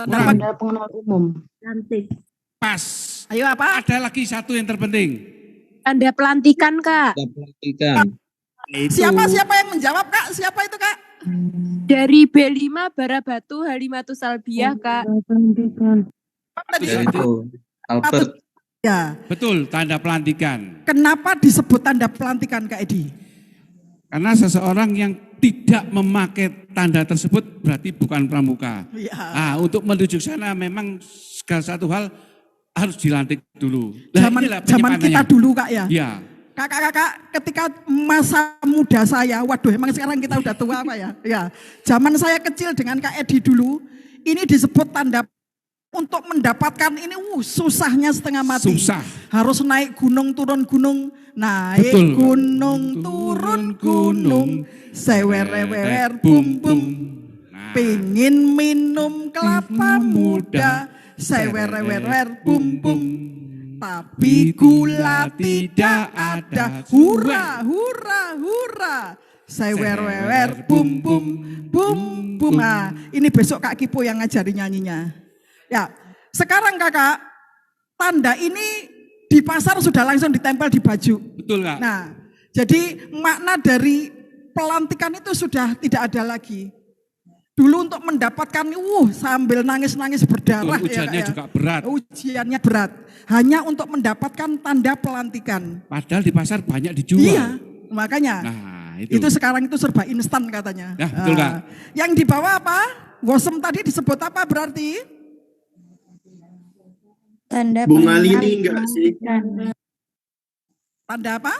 Tanda pengenal umum. Cantik. Pas. Ayo apa? Ada lagi satu yang terpenting. Tanda pelantikan Kak. Tanda pelantikan. Siapa yang menjawab Kak? Siapa itu Kak? Dari B5 Barabatu Halimatu Salbiah Kak. Itu Albert. Ya. Betul, tanda pelantikan. Kenapa disebut tanda pelantikan Kak Edi? Karena seseorang yang tidak memakai tanda tersebut berarti bukan pramuka. Ya. Nah, untuk menuju sana memang segala satu hal harus dilantik dulu. Zaman kita dulu Kak ya. Iya. Kakak-kakak ketika masa muda saya, waduh emang sekarang kita udah tua Pak ya. Ya. Zaman saya kecil dengan Kak Edi dulu, ini disebut tanda untuk mendapatkan ini susahnya setengah mati. Susah. Harus naik gunung turun gunung, naik betul, gunung turun gunung, sewer-wewer bum bum. Pingin minum kelapa muda, sewer-wewer bum bum. Tapi gula tidak ada, hura hura hura. Sewer-wewer bum bum bum bum. Nah, ini besok Kak Kipo yang ngajari nyanyinya. Ya, sekarang kakak, tanda ini di pasar sudah langsung ditempel di baju. Betul Kak. Nah, jadi makna dari pelantikan itu sudah tidak ada lagi. Dulu untuk mendapatkan, sambil nangis-nangis berdarah. Betul, ujiannya ya, juga berat. Ujiannya berat, hanya untuk mendapatkan tanda pelantikan. Padahal di pasar banyak dijual. Iya, makanya. Nah, itu sekarang itu serba instan katanya. Nah, betul Kak. Yang dibawa apa? Wasem tadi disebut apa berarti? Tanda bunga lili enggak sih? Tanda apa?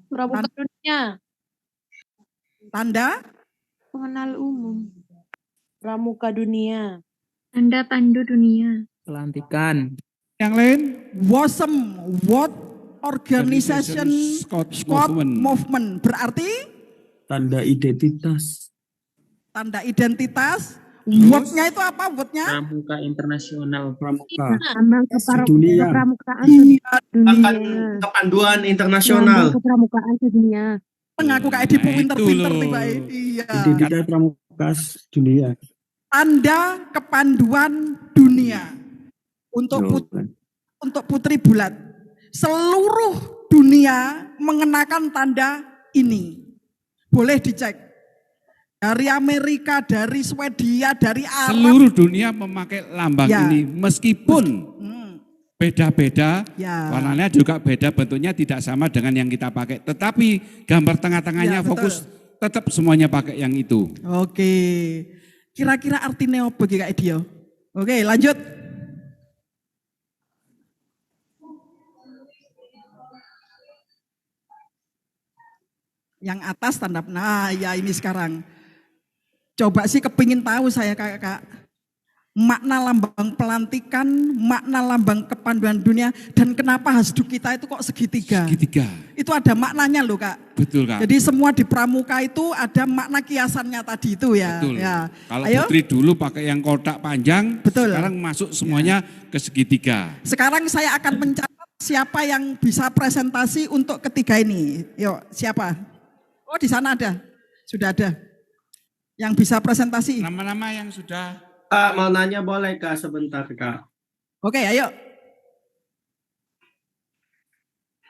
Pramuka dunia. Tanda Pengenal umum. Pramuka dunia. Tanda pandu dunia. Pelantikan. Yang lain? WOSM, World Organization Scout Scout Movement. Movement. Berarti Tanda identitas. tanda identitas. Word-nya itu apa? Word-nya? Pramuka internasional. Pramuka. Lambang Dunia. kepramukaan Iya. dunia. Kepanduan Lambang internasional. kepramukaan dunia. Mengaku kayak di pinter-pinter itu tiba loh. Iya. Identitas pramuka dunia. Tanda kepanduan dunia untuk untuk putri bulat. Seluruh dunia mengenakan tanda ini. Boleh dicek. Dari Amerika, dari Swedia, dari Arab. Seluruh dunia memakai lambang Ya. ini meskipun beda-beda, Ya. warnanya juga beda, bentuknya tidak sama dengan yang kita pakai. Tetapi gambar tengah-tengahnya Ya, betul. fokus tetap semuanya pakai yang itu. Oke. Kira-kira artinya apa kayak dia? Oke, lanjut. Yang atas tanda, nah ya ini sekarang. Coba sih kepingin tahu saya kakak. Makna lambang pelantikan, makna lambang kepanduan dunia, dan kenapa hasduk kita itu kok segitiga? Segitiga. Itu ada maknanya loh kak. Betul kak. Jadi semua di pramuka itu ada makna kiasannya tadi itu ya. Betul. Ya. Kalau Ayo. putri dulu pakai yang kotak panjang, Betul. sekarang masuk semuanya ke segitiga. Sekarang saya akan mencatat siapa yang bisa presentasi untuk ketiga ini. Yuk, siapa? Oh, di sana ada. Sudah ada. Yang bisa presentasi. Nama-nama yang sudah. Kak, mau nanya boleh Kak sebentar Kak? Oke, ayo.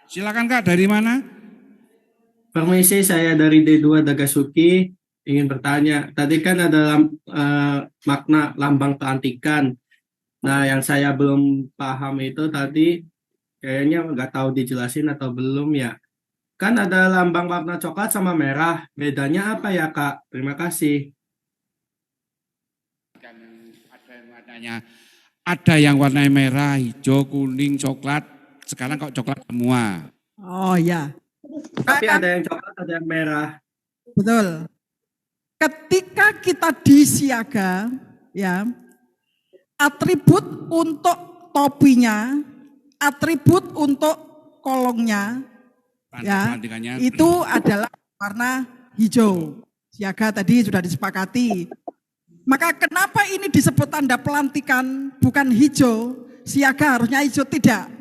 Silakan Kak, dari mana? Permisi, saya dari D2 Dagasuki. Ingin bertanya, tadi kan ada makna lambang pelantikan. Nah, yang saya belum paham itu tadi kayaknya nggak tahu dijelasin atau belum ya. Kan ada lambang warna coklat sama merah. Bedanya apa ya Kak? Terima kasih. Ada yang warnanya merah, hijau, kuning, coklat. Sekarang kok coklat semua. Oh ya. Tapi ada yang coklat, ada yang merah. Betul. Ketika kita di siaga, ya, atribut untuk topinya, atribut untuk kolongnya, ya, pelantikannya. itu adalah warna hijau. Siaga tadi sudah disepakati. Maka kenapa ini disebut tanda pelantikan bukan hijau? Siaga harusnya hijau, tidak.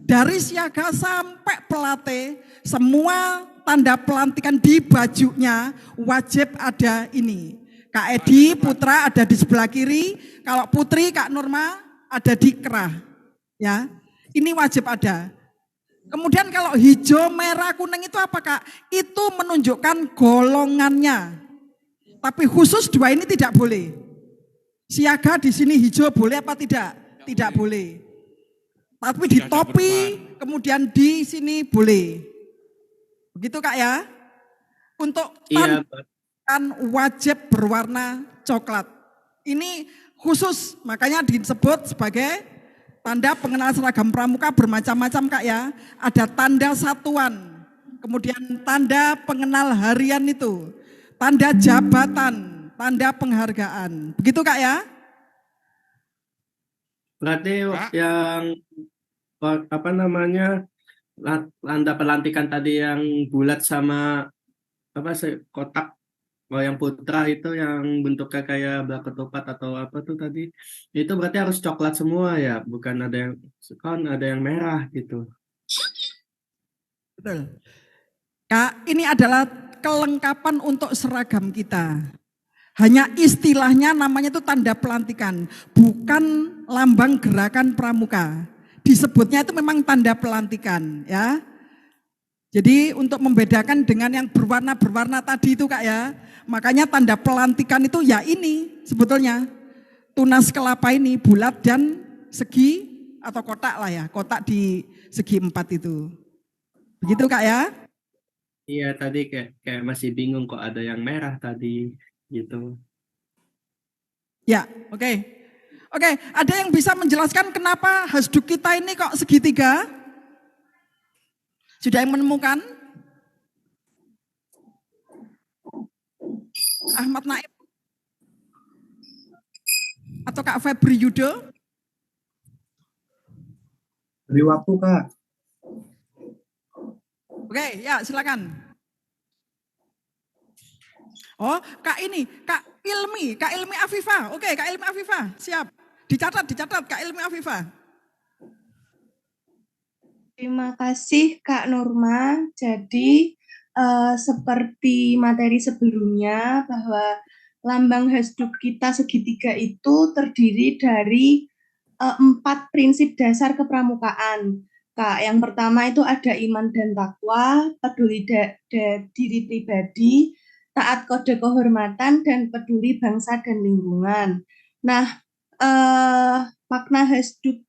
Dari siaga sampai pelate, semua tanda pelantikan di bajunya wajib ada ini. Kak Edi, Putra ada di sebelah kiri. Kalau Putri, Kak Nurma ada di kerah. Ya, ini wajib ada. Kemudian kalau hijau, merah, kuning itu apa Kak? Itu menunjukkan golongannya. Tapi khusus dua ini tidak boleh. Siaga di sini hijau boleh apa tidak? Tidak boleh. Tapi di topi, kemudian di sini boleh. Begitu Kak ya? Untuk kan wajib berwarna coklat. Ini khusus, makanya disebut sebagai tanda pengenal seragam pramuka bermacam-macam Kak ya. Ada tanda satuan, kemudian tanda pengenal harian itu, tanda jabatan, tanda penghargaan. Begitu Kak ya? Berarti yang apa namanya tanda pelantikan tadi yang bulat sama apa sih kotak, kalau yang putra itu yang bentuknya kayak belah ketupat atau apa tuh tadi, itu berarti harus coklat semua ya, bukan ada yang kan ada yang merah gitu. Betul. Kak, ini adalah kelengkapan untuk seragam kita. Hanya istilahnya namanya itu tanda pelantikan, bukan lambang gerakan pramuka. Disebutnya itu memang tanda pelantikan ya. Jadi untuk membedakan dengan yang berwarna-berwarna tadi itu Kak ya. Makanya tanda pelantikan itu ya ini sebetulnya. Tunas kelapa ini bulat dan segi atau kotak lah ya. Kotak di segi 4 itu. Begitu Kak ya. Iya tadi kayak masih bingung kok ada yang merah tadi gitu. Ya, oke. Oke, ada yang bisa menjelaskan kenapa hasduk kita ini kok segitiga? Sudah yang menemukan? Ahmad Naim? Atau Kak Febri Yudo? Beri waktu, Kak. Oke, ya silakan. Oh, Kak Ilmi Afifah. Oke, Kak Ilmi Afifah, siap. Dicatat, Kak Ilmi Afifah. Terima kasih Kak Nurma. Jadi seperti materi sebelumnya bahwa lambang hasduk kita segitiga itu terdiri dari 4 prinsip dasar kepramukaan. Kak, yang pertama itu ada iman dan takwa, peduli diri pribadi, taat kode kehormatan, dan peduli bangsa dan lingkungan. Nah, makna hasduk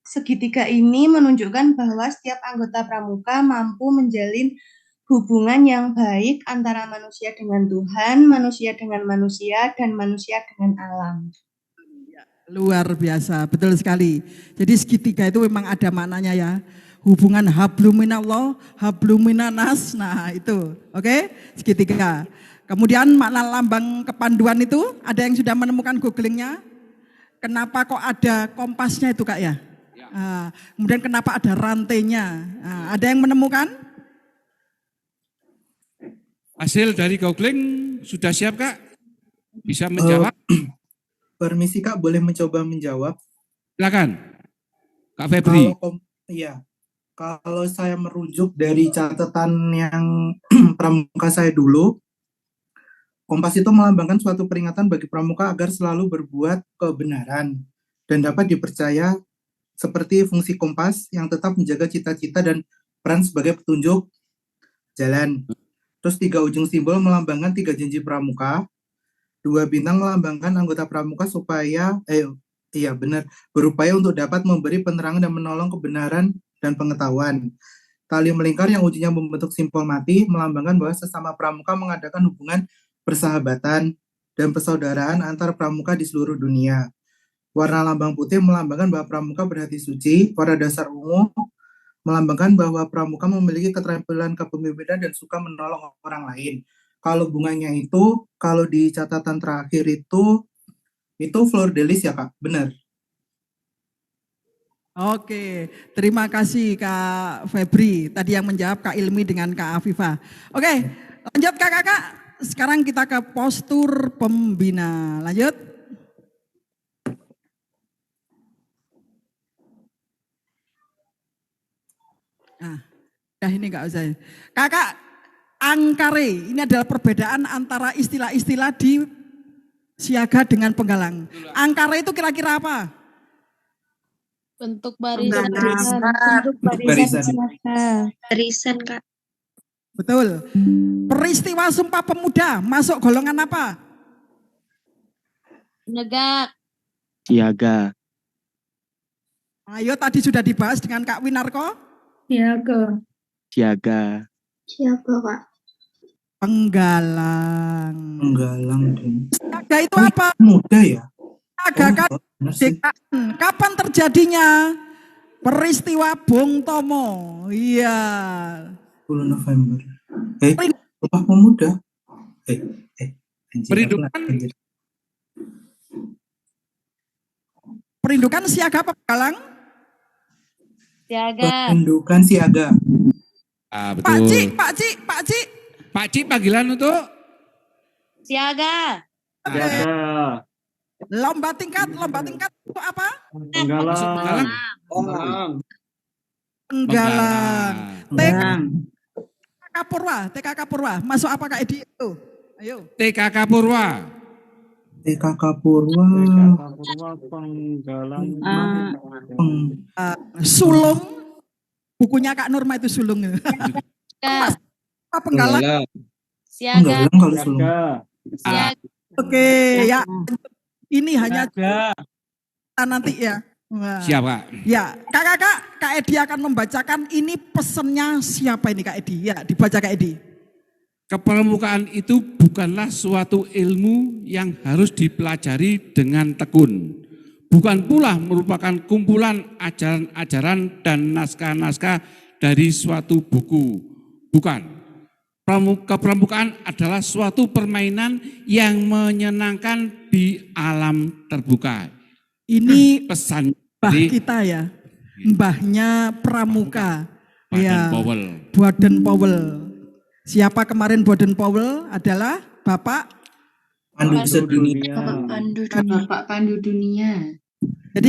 segitiga ini menunjukkan bahwa setiap anggota pramuka mampu menjalin hubungan yang baik antara manusia dengan Tuhan, manusia dengan manusia, dan manusia dengan alam. Luar biasa, betul sekali. Jadi segitiga itu memang ada maknanya ya. Hubungan hablum minallah, hablum minanas. Nah itu, oke, segitiga. Kemudian makna lambang kepanduan itu, ada yang sudah menemukan googlingnya? Kenapa kok ada kompasnya itu Kak ya? Nah, kemudian kenapa ada rantainya? Nah, ada yang menemukan? Hasil dari googling sudah siap Kak? Bisa menjawab? Permisi Kak, boleh mencoba menjawab? Silakan, Kak Febri. Kalau saya merujuk dari catatan yang pramuka saya dulu, kompas itu melambangkan suatu peringatan bagi pramuka agar selalu berbuat kebenaran dan dapat dipercaya seperti fungsi kompas yang tetap menjaga cita-cita dan peran sebagai petunjuk jalan. Terus 3 ujung simbol melambangkan 3 janji pramuka. 2 bintang melambangkan anggota pramuka supaya berupaya untuk dapat memberi penerangan dan menolong kebenaran dan pengetahuan. Tali melingkar yang ujungnya membentuk simpul mati melambangkan bahwa sesama pramuka mengadakan hubungan persahabatan dan persaudaraan antar pramuka di seluruh dunia. Warna lambang putih melambangkan bahwa pramuka berhati suci. Warna dasar ungu melambangkan bahwa pramuka memiliki keterampilan kepemimpinan dan suka menolong orang lain. Kalau bunganya itu, kalau di catatan terakhir itu fleur de lis ya Kak, benar. Oke, terima kasih Kak Febri. Tadi yang menjawab Kak Ilmi dengan Kak Afifah. Oke, lanjut Kakak. Sekarang kita ke postur pembina. Lanjut. Nah, ini nggak usah. Kakak, angkare, ini adalah perbedaan antara istilah-istilah di siaga dengan penggalang. Angkare itu kira-kira apa? Bentuk barisan. Bentuk barisan Kak. Betul. Peristiwa Sumpah Pemuda masuk golongan apa? Negak. Siaga. Ayo, tadi sudah dibahas dengan Kak Winarko. Siaga. Siaga. Siapa Kak? Penggalang. Siaga itu apa? Muda ya? Siaga kan kapan terjadinya peristiwa Bung Tomo? Iya. 10 November. Sumpah Pemuda. Perindukan siaga apa penggalang? Siaga. Perindukan siaga. Betul. Pak Cik panggilan untuk Siaga. Siaga. Lomba tingkat itu apa? Penggalang. TKK Purwa. Masuk apa Kak Edi itu? Ayo. TKK Purwa. Penggalang. Sulung. Bukunya Kak Nurma itu sulung. Apa penggalang? Siaga. Oke, ya. Ini hanya nanti ya. Wah. Siap Kak. Ya, Kak Edi akan membacakan ini pesannya siapa ini Kak Edi? Ya, dibaca Kak Edi. Kepramukaan itu bukanlah suatu ilmu yang harus dipelajari dengan tekun. Bukan pula merupakan kumpulan ajaran-ajaran dan naskah-naskah dari suatu buku. Bukan. Kepramukaan adalah suatu permainan yang menyenangkan di alam terbuka. Ini pesan mbah kita ya, mbahnya Pramuka. Ya, Boden Powell. Siapa kemarin Boden Powell? Adalah Bapak Pandu Sedunia. Bapak Pandu Dunia. Jadi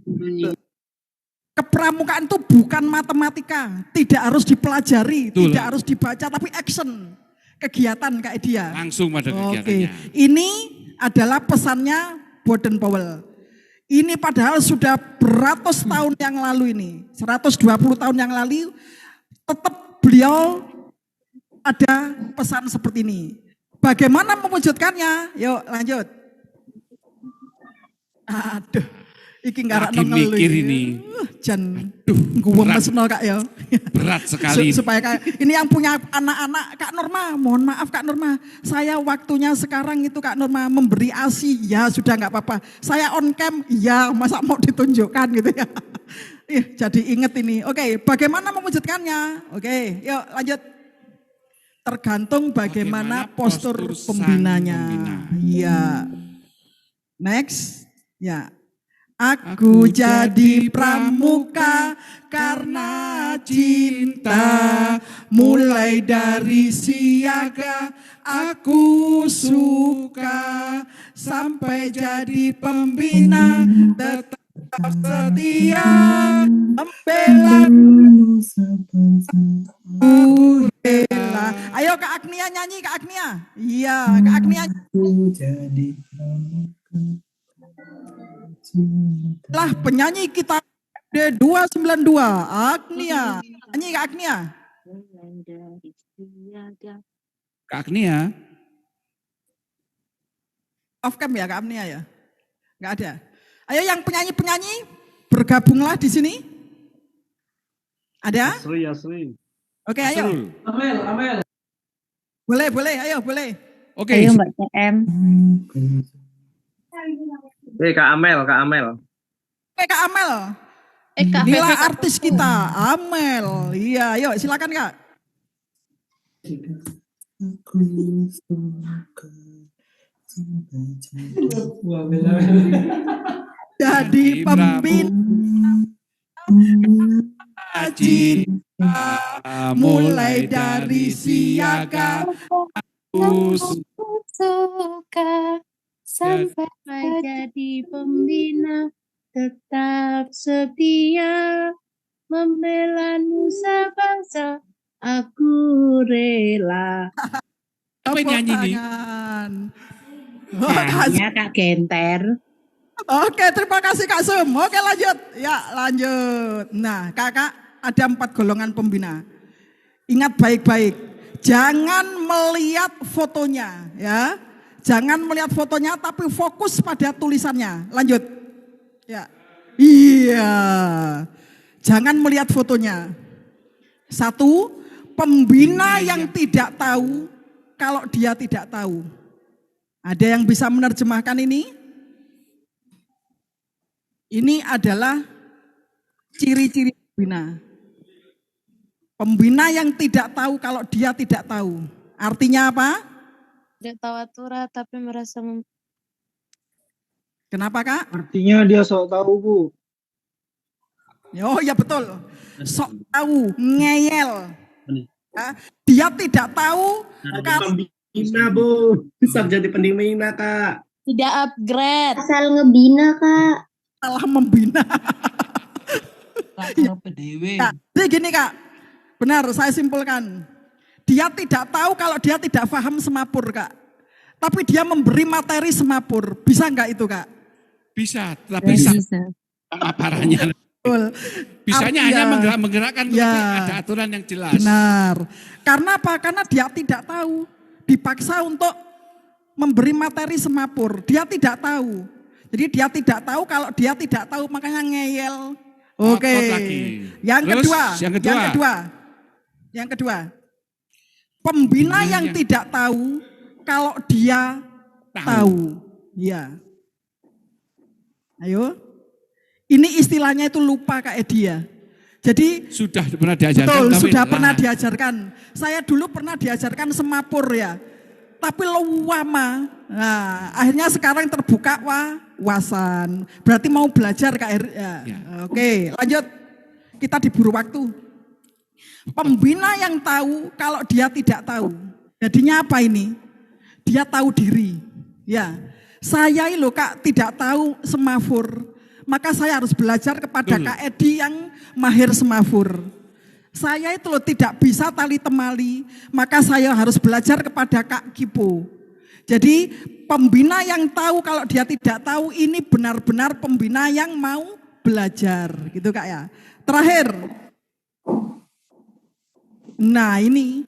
Dunia. Kepramukaan itu bukan matematika, tidak harus dipelajari, tidak harus dibaca, tapi action, kegiatan kayak dia. Langsung pada kegiatannya. Ini adalah pesannya Boden Powell. Ini padahal sudah beratus tahun yang lalu ini, 120 tahun yang lalu, tetap beliau ada pesan seperti ini. Bagaimana mewujudkannya? Yuk lanjut. Aduh. Iki lagi mikir ini. Jan gua mesno Kak ya. Berat sekali. Supaya ini yang punya anak-anak Kak Norma, mohon maaf Kak Norma. Saya waktunya sekarang itu Kak Norma memberi ASI, ya sudah nggak apa-apa. Saya on cam, ya masa mau ditunjukkan gitu ya. Jadi inget ini. Oke, bagaimana mewujudkannya? Oke, yuk lanjut. Tergantung bagaimana postur pembinanya. Iya. Next. Ya. Aku jadi pramuka karena cinta, mulai dari siaga aku suka, sampai jadi pembina tetap setia, membela bela. Ayo Kak Agnia nyanyi, Kak Agnia. Iya, Kak Agnia. Aku jadi pramuka. Lah penyanyi kita D292 Agnia. Nyanyi Kak Agnia. Kak Agnia. Off cam ya Kak Agnia ya? Enggak ada. Ayo yang penyanyi-penyanyi bergabunglah di sini. Ada? Asri. Oke, ayo. Amel. Boleh, ayo boleh. Oke. Ayo Mbak CM. Kak Amel. Kak Amel. Inilah artis kita, Amel. Iya, ayo silakan Kak. Jadi pembina cinta, mulai dari siaga aku suka, sampai jadi pembina tetap setia, membela nusa bangsa aku rela. Apa nyanyi nih? Nyanyinya Kak Genter. Oke, terima kasih Kak Sum. Oke lanjut. Ya lanjut. Nah kakak ada 4 golongan pembina. Ingat baik-baik. Jangan melihat fotonya ya. Jangan melihat fotonya tapi fokus pada tulisannya. Lanjut. Ya. Iya. Jangan melihat fotonya. 1, pembina yang tidak tahu kalau dia tidak tahu. Ada yang bisa menerjemahkan ini? Ini adalah ciri-ciri pembina. Pembina yang tidak tahu kalau dia tidak tahu. Artinya apa? Tidak tahu aturan tapi merasa Kenapa Kak? Artinya dia sok tahu Bu. Oh ya betul. Sok tahu, ngeyel. Ya, dia tidak tahu kalau Pembina Bu, bisa jadi pembina Kak. tidak upgrade. Asal ngebina Kak. salah membina. Tak PDW. Ya, jadi gini Kak, benar saya simpulkan. Dia tidak tahu kalau dia tidak paham semapur Kak. Tapi dia memberi materi semapur. Bisa enggak itu Kak? Bisa, tapi aparannya. Bisanya hanya menggerakkan, ya, ada aturan yang jelas. Benar. Karena apa? Karena dia tidak tahu. Dipaksa untuk memberi materi semapur. Dia tidak tahu. Jadi dia tidak tahu kalau dia tidak tahu makanya ngeyel. Oke. Yang kedua. Pembina yang tidak tahu kalau dia tahu. Ya. Ayo. Ini istilahnya itu lupa kayak dia. Jadi Sudah pernah diajarkan. betul, tapi sudah lah. pernah diajarkan. Saya dulu pernah diajarkan semapur ya. Tapi lama. Nah, akhirnya sekarang terbuka wawasan. Berarti mau belajar Kak ya. Oke, lanjut. Kita diburu waktu. Pembina yang tahu kalau dia tidak tahu. Jadinya apa ini? Dia tahu diri. Ya. Saya loh Kak tidak tahu semafur. Maka saya harus belajar kepada Kak Edi yang mahir semafur. Saya itu loh tidak bisa tali temali, maka saya harus belajar kepada Kak Kipo. Jadi pembina yang tahu kalau dia tidak tahu ini benar-benar pembina yang mau belajar, gitu Kak ya. Terakhir, nah ini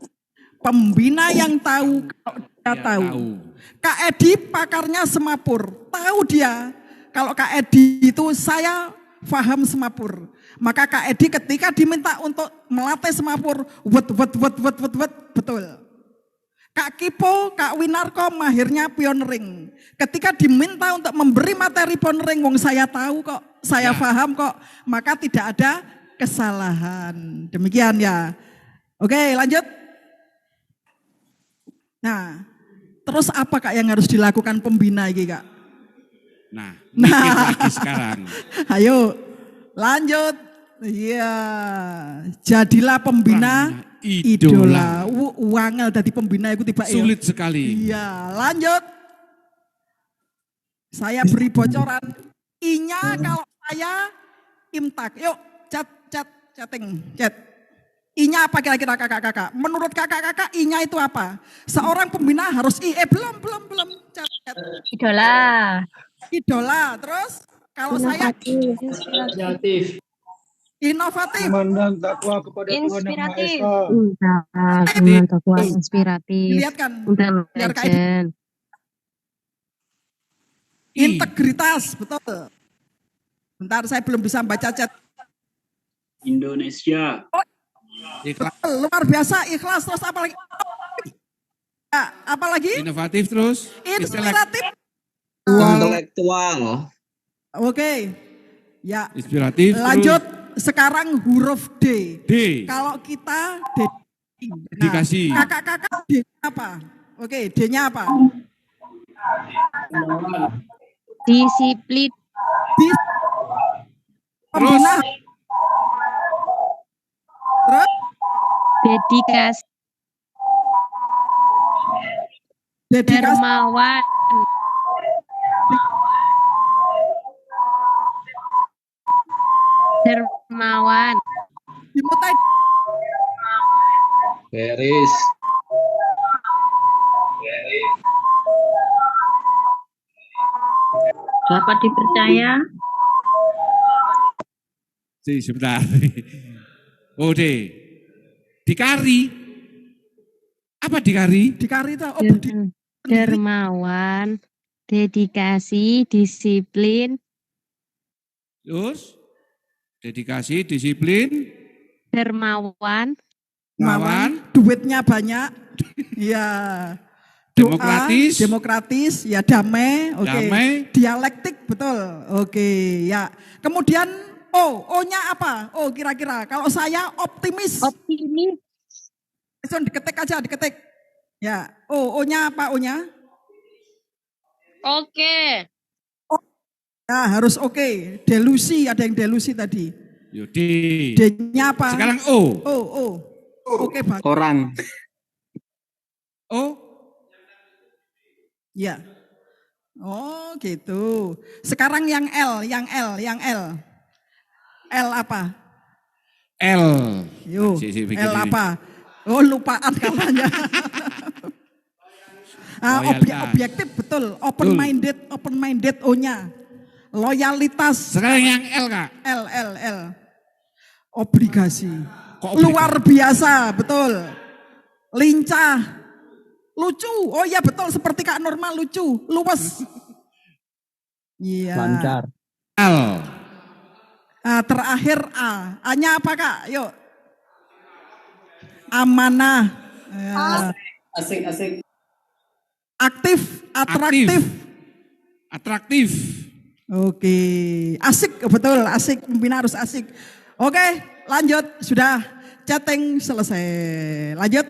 pembina yang tahu kalau dia tahu. Kak Edi pakarnya semapur, tahu dia. Kalau Kak Edi itu saya paham semapur. Maka Kak Edi ketika diminta untuk melatih semapur, betul. Kak Kipo, Kak Winarko mahirnya pioneering. Ketika diminta untuk memberi materi pioneering, wong saya tahu kok, saya paham kok, maka tidak ada kesalahan. Demikian ya. Oke, lanjut. Nah, terus apa Kak yang harus dilakukan pembina ini Kak? Nah, lagi sekarang. Ayo, lanjut. Iya, jadilah pembina idola. Wangel dari pembina itu tiba Sulit sekali. Iya, lanjut. Saya beri bocoran. I-nya kalau saya imtak. Yuk, chatting. I-nya apa kira-kira kakak-kakak? Menurut kakak-kakak I-nya itu apa? Seorang pembina harus belum. Chat. Idola. Terus kalau Inovatif. Inovatif. Memandang takwa kepada Tuhan Yang Maha Esa. Takwa inspiratif. Lihat kan? Legend. Integritas, betul. Bentar, saya belum bisa baca chat. Indonesia. Betul, luar biasa, ikhlas. Terus apa lagi? Apa lagi? Inovatif terus. Inspiratif. Intelektual. Oke. Ya. Inspiratif. Lanjut. Sekarang huruf D. D. Kalau kita Dedikasi. Kakak-kakak D apa? Oke, D-nya apa? Disiplin. Pembina. Terus? Dedikasi. Dermawan. Dermawan. Dimutai. Beris. Dapat dipercaya. Sebentar. Oh dikari. Apa dikari? Dikari itu dermawan, dedikasi, disiplin. Terus dedikasi, disiplin, dermawan, duitnya banyak, ya. Demokratis, ya damai, oke. Dialektik, betul, oke, ya. Kemudian O-nya apa? O kira-kira. Kalau saya optimis. Diketik aja, diketik. Ya, O-nya apa O-nya? Oke. Nah, harus oke. Delusi, ada yang delusi tadi. Yudi. D-nya apa? Sekarang O. Oke, bagus. Orang. O. Ya. Oh, gitu. Sekarang yang L. L apa? L. Yuk, L apa? Oh, lupaan katanya. Objektif betul. Open minded O-nya. Loyalitas. Sekarang yang L Kak. L. Obligasi. Luar biasa, betul. Lincah. Lucu. Oh iya betul, seperti Kak Norma lucu. Luwes. Iya. Lancar. L. Terakhir A. A-nya apa Kak? Yuk. Amanah. Asik. Aktif, atraktif. Atraktif. Oke, asik, betul, asik, pembina harus asik. Oke, lanjut. Sudah chatting selesai. Lanjut.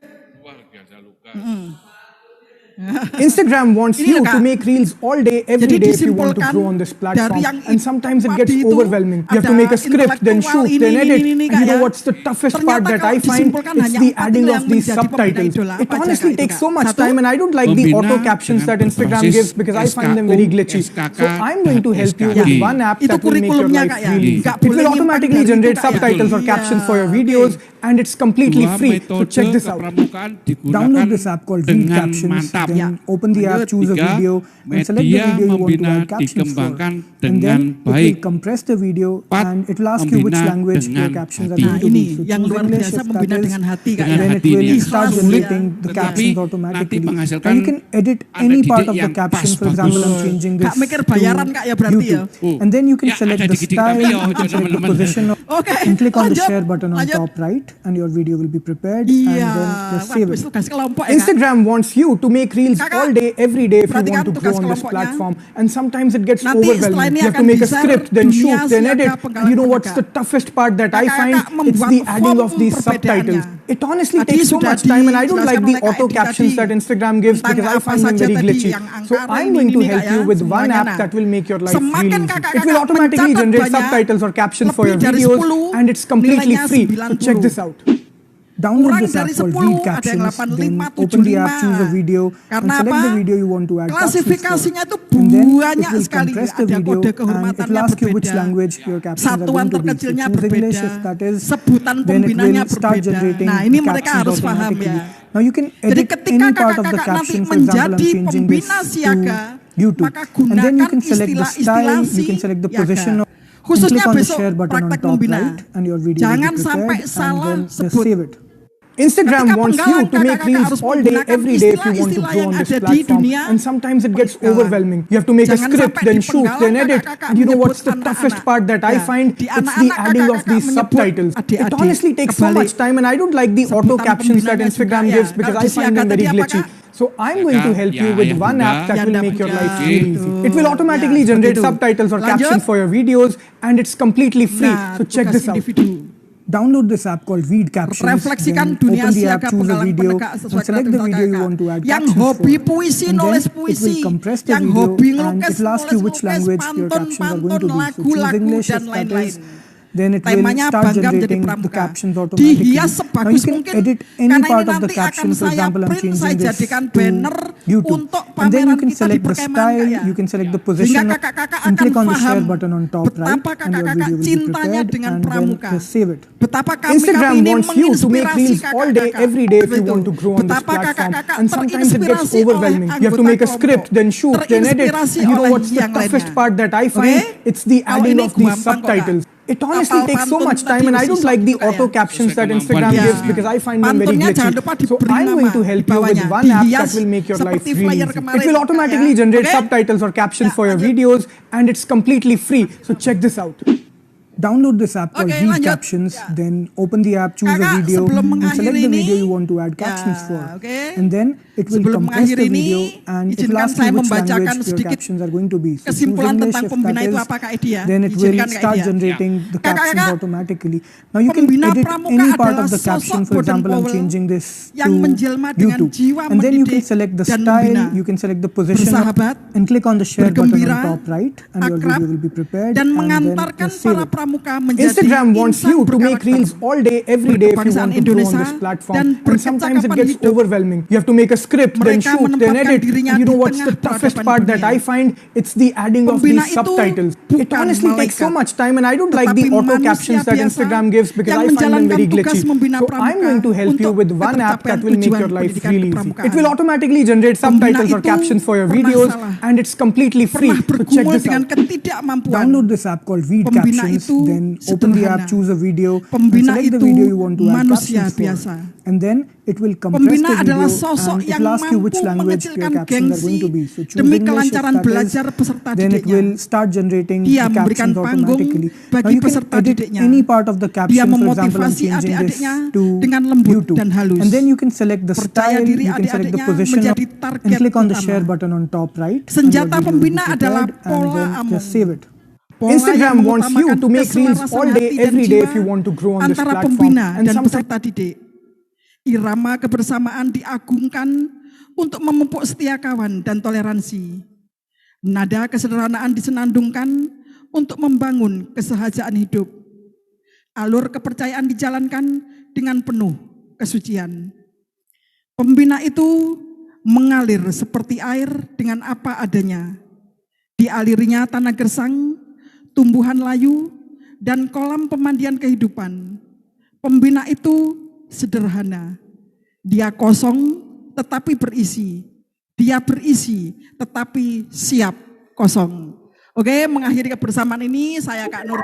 Instagram wants you to make reels all day, every day if you want to grow on this platform. And sometimes it gets overwhelming. You have to make a script, then shoot, then edit. And you know what's the toughest part that I find? It's the adding of these subtitles. It honestly takes so much time and I don't like the auto captions that Instagram gives because I find them very glitchy. So I'm going to help you with one app that will make your life really easy. It will automatically generate subtitles or captions for your videos and it's completely free. So check this out. Download this app called Read Captions. Then open the app, choose a video, and select the video you want to add captions for. And then it will compress the video, and it will ask you which language your captions are going to be. So choose English if that is, and then it will start generating the captions automatically. And you can edit any part of the caption. For example, I'm changing this to YouTube. And then you can select the style, you can select the position, and click on the share button on top right, and your video will be prepared, and then just save it. Instagram wants you to make reels all day, every day if you want to grow on this platform. And sometimes it gets overwhelming. You have to make a script, then shoot, then edit. And you know what's the toughest part that I find? It's the adding of these subtitles. It honestly takes so much time and I don't like the auto captions that Instagram gives because I find them very glitchy. So I'm going to help you with one app that will make your life really easy. It will automatically generate subtitles or captions for your videos and it's completely free. So check this out. Download this app called Read Captions, then open the app, choose a video, and select the video you want to add captions for. And then it will compress the video and it will ask you which language your captions are going to be. So choose English if that is, then it will start generating the captions automatically. Now you can edit any part of the caption. For example, I'm changing this to YouTube. And then you can select the style, you can select the position, and click on the share button on top right, and your video will be prepared, and then just save it. Instagram wants you to make reels all day, every day if you want to grow on this platform. And sometimes it gets overwhelming. You have to make a script, then shoot, then edit. And you know what's the toughest part that I find? It's the adding of these subtitles. It honestly takes so much time and I don't like the auto captions that Instagram gives because I find them very glitchy. So I'm going to help you with one app that will make your life really easy. It will automatically generate subtitles or captions for your videos and it's completely free. So check this out. Download this app called Read Captions, then open the app, choose a video, and select the video you want to add captions for. And then it will compress the video and it will ask you which language your captions are going to be. So choose English if that is, then it will start generating the captions automatically. Now you can edit any part of the caption. For example, I'm changing this to YouTube. And then you can select the style, you can select the position, and click on the share button on top right, and your video will be prepared, and then just save it. Instagram wants you to make reels all day, every day if you want to grow on this platform. And sometimes it gets overwhelming. You have to make a script, then shoot, then edit. And you know what's the toughest part that I find? It's the adding of these subtitles. It honestly takes so much time and I don't like the auto captions that Instagram gives because I find them very glitchy. So I'm going to help you with one app that will make your life really easy. It will automatically generate subtitles or captions for your videos and it's completely free. So check this out. Download this app called Read Captions, then open the app, choose a video, and select the video you want to add captions for. And then it will compress the video and it will ask you which language your captions are going to be. So choose English if that is, then it will start generating the captions automatically. Now you can edit any part of the caption. For example, I'm changing this to YouTube. And then you can select the style, you can select the position, and click on the share button on top right, and your video will be prepared, and then just save it. Instagram wants you to make reels all day, every day if you want to grow on this platform. And sometimes it gets overwhelming. You have to make a script, then shoot, then edit. And you know what's the toughest part that I find? It's the adding of these subtitles. It honestly takes so much time and I don't like the auto captions that Instagram gives because I find them very glitchy. So I'm going to help you with one app that will make your life really easy. It will automatically generate subtitles or captions for your videos and it's completely free. So check this out. Download this app called Read Captions, then open the app, choose a video, and select the video you want to add captions for. And then it will compress the video and it will ask you which language your captions are going to be. So choose English if that is, then it will start generating the captions automatically. Now you can edit any part of the caption. For example, I'm changing this to YouTube. And then you can select the style, you can select the position, and click on the share button on top right, and your video will be prepared, and then just save it. Instagram wants you to make reels all day, every day if you want to grow on this antara platform. pembina And dan sometimes peserta didik. Irama kebersamaan diagungkan untuk memupuk setia kawan dan toleransi. Nada kesederhanaan disenandungkan untuk membangun kesehajaan hidup. Alur kepercayaan dijalankan dengan penuh kesucian. Pembina itu mengalir seperti air dengan apa adanya. Dialirinya tanah gersang, tumbuhan layu, dan kolam pemandian kehidupan. Pembina itu sederhana. Dia kosong tetapi berisi. Dia berisi tetapi siap kosong. Oke, mengakhiri kebersamaan ini saya Kak Nur.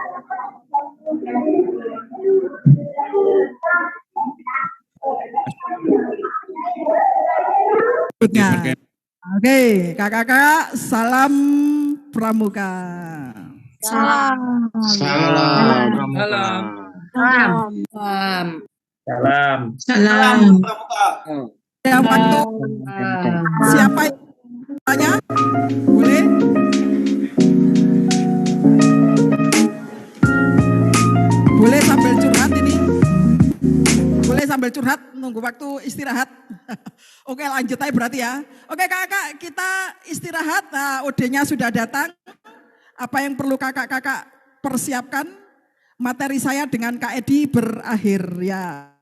Oke, kakak-kakak, salam pramuka. Salam. Salam. Salam. Salam. Salam. Ya, waktu siapa yang tanya? Boleh? Boleh sambil curhat ini? Boleh sambil curhat, nunggu waktu istirahat. Oke, lanjut aja berarti ya. Oke kakak, kita istirahat. Nah, OD-nya sudah datang. Apa yang perlu kakak-kakak persiapkan? Materi saya dengan Kak Edi berakhir ya.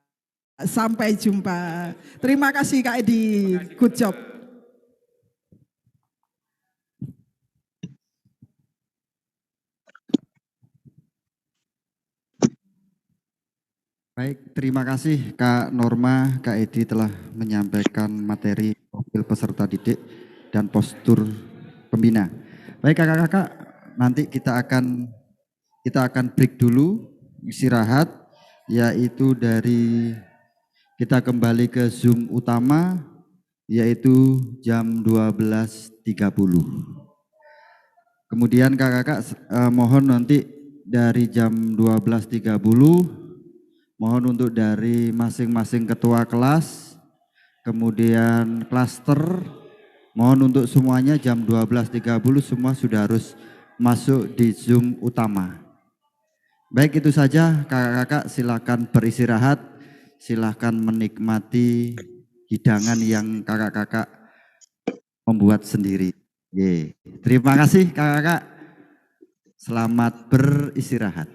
Sampai jumpa. Terima kasih Kak Edi. Good job. Baik, terima kasih Kak Norma, Kak Edi telah menyampaikan materi profil peserta didik dan postur pembina. Baik kakak-kakak, nanti kita akan break dulu, istirahat, yaitu dari kita kembali ke Zoom utama, yaitu jam 12.30. Kemudian kakak-kakak mohon nanti dari jam 12.30, mohon untuk dari masing-masing ketua kelas, kemudian klaster, mohon untuk semuanya jam 12.30 semua sudah harus masuk di Zoom utama. Baik, itu saja kakak-kakak, silakan beristirahat, silakan menikmati hidangan yang kakak-kakak membuat sendiri. Terima kasih kakak-kakak, selamat beristirahat.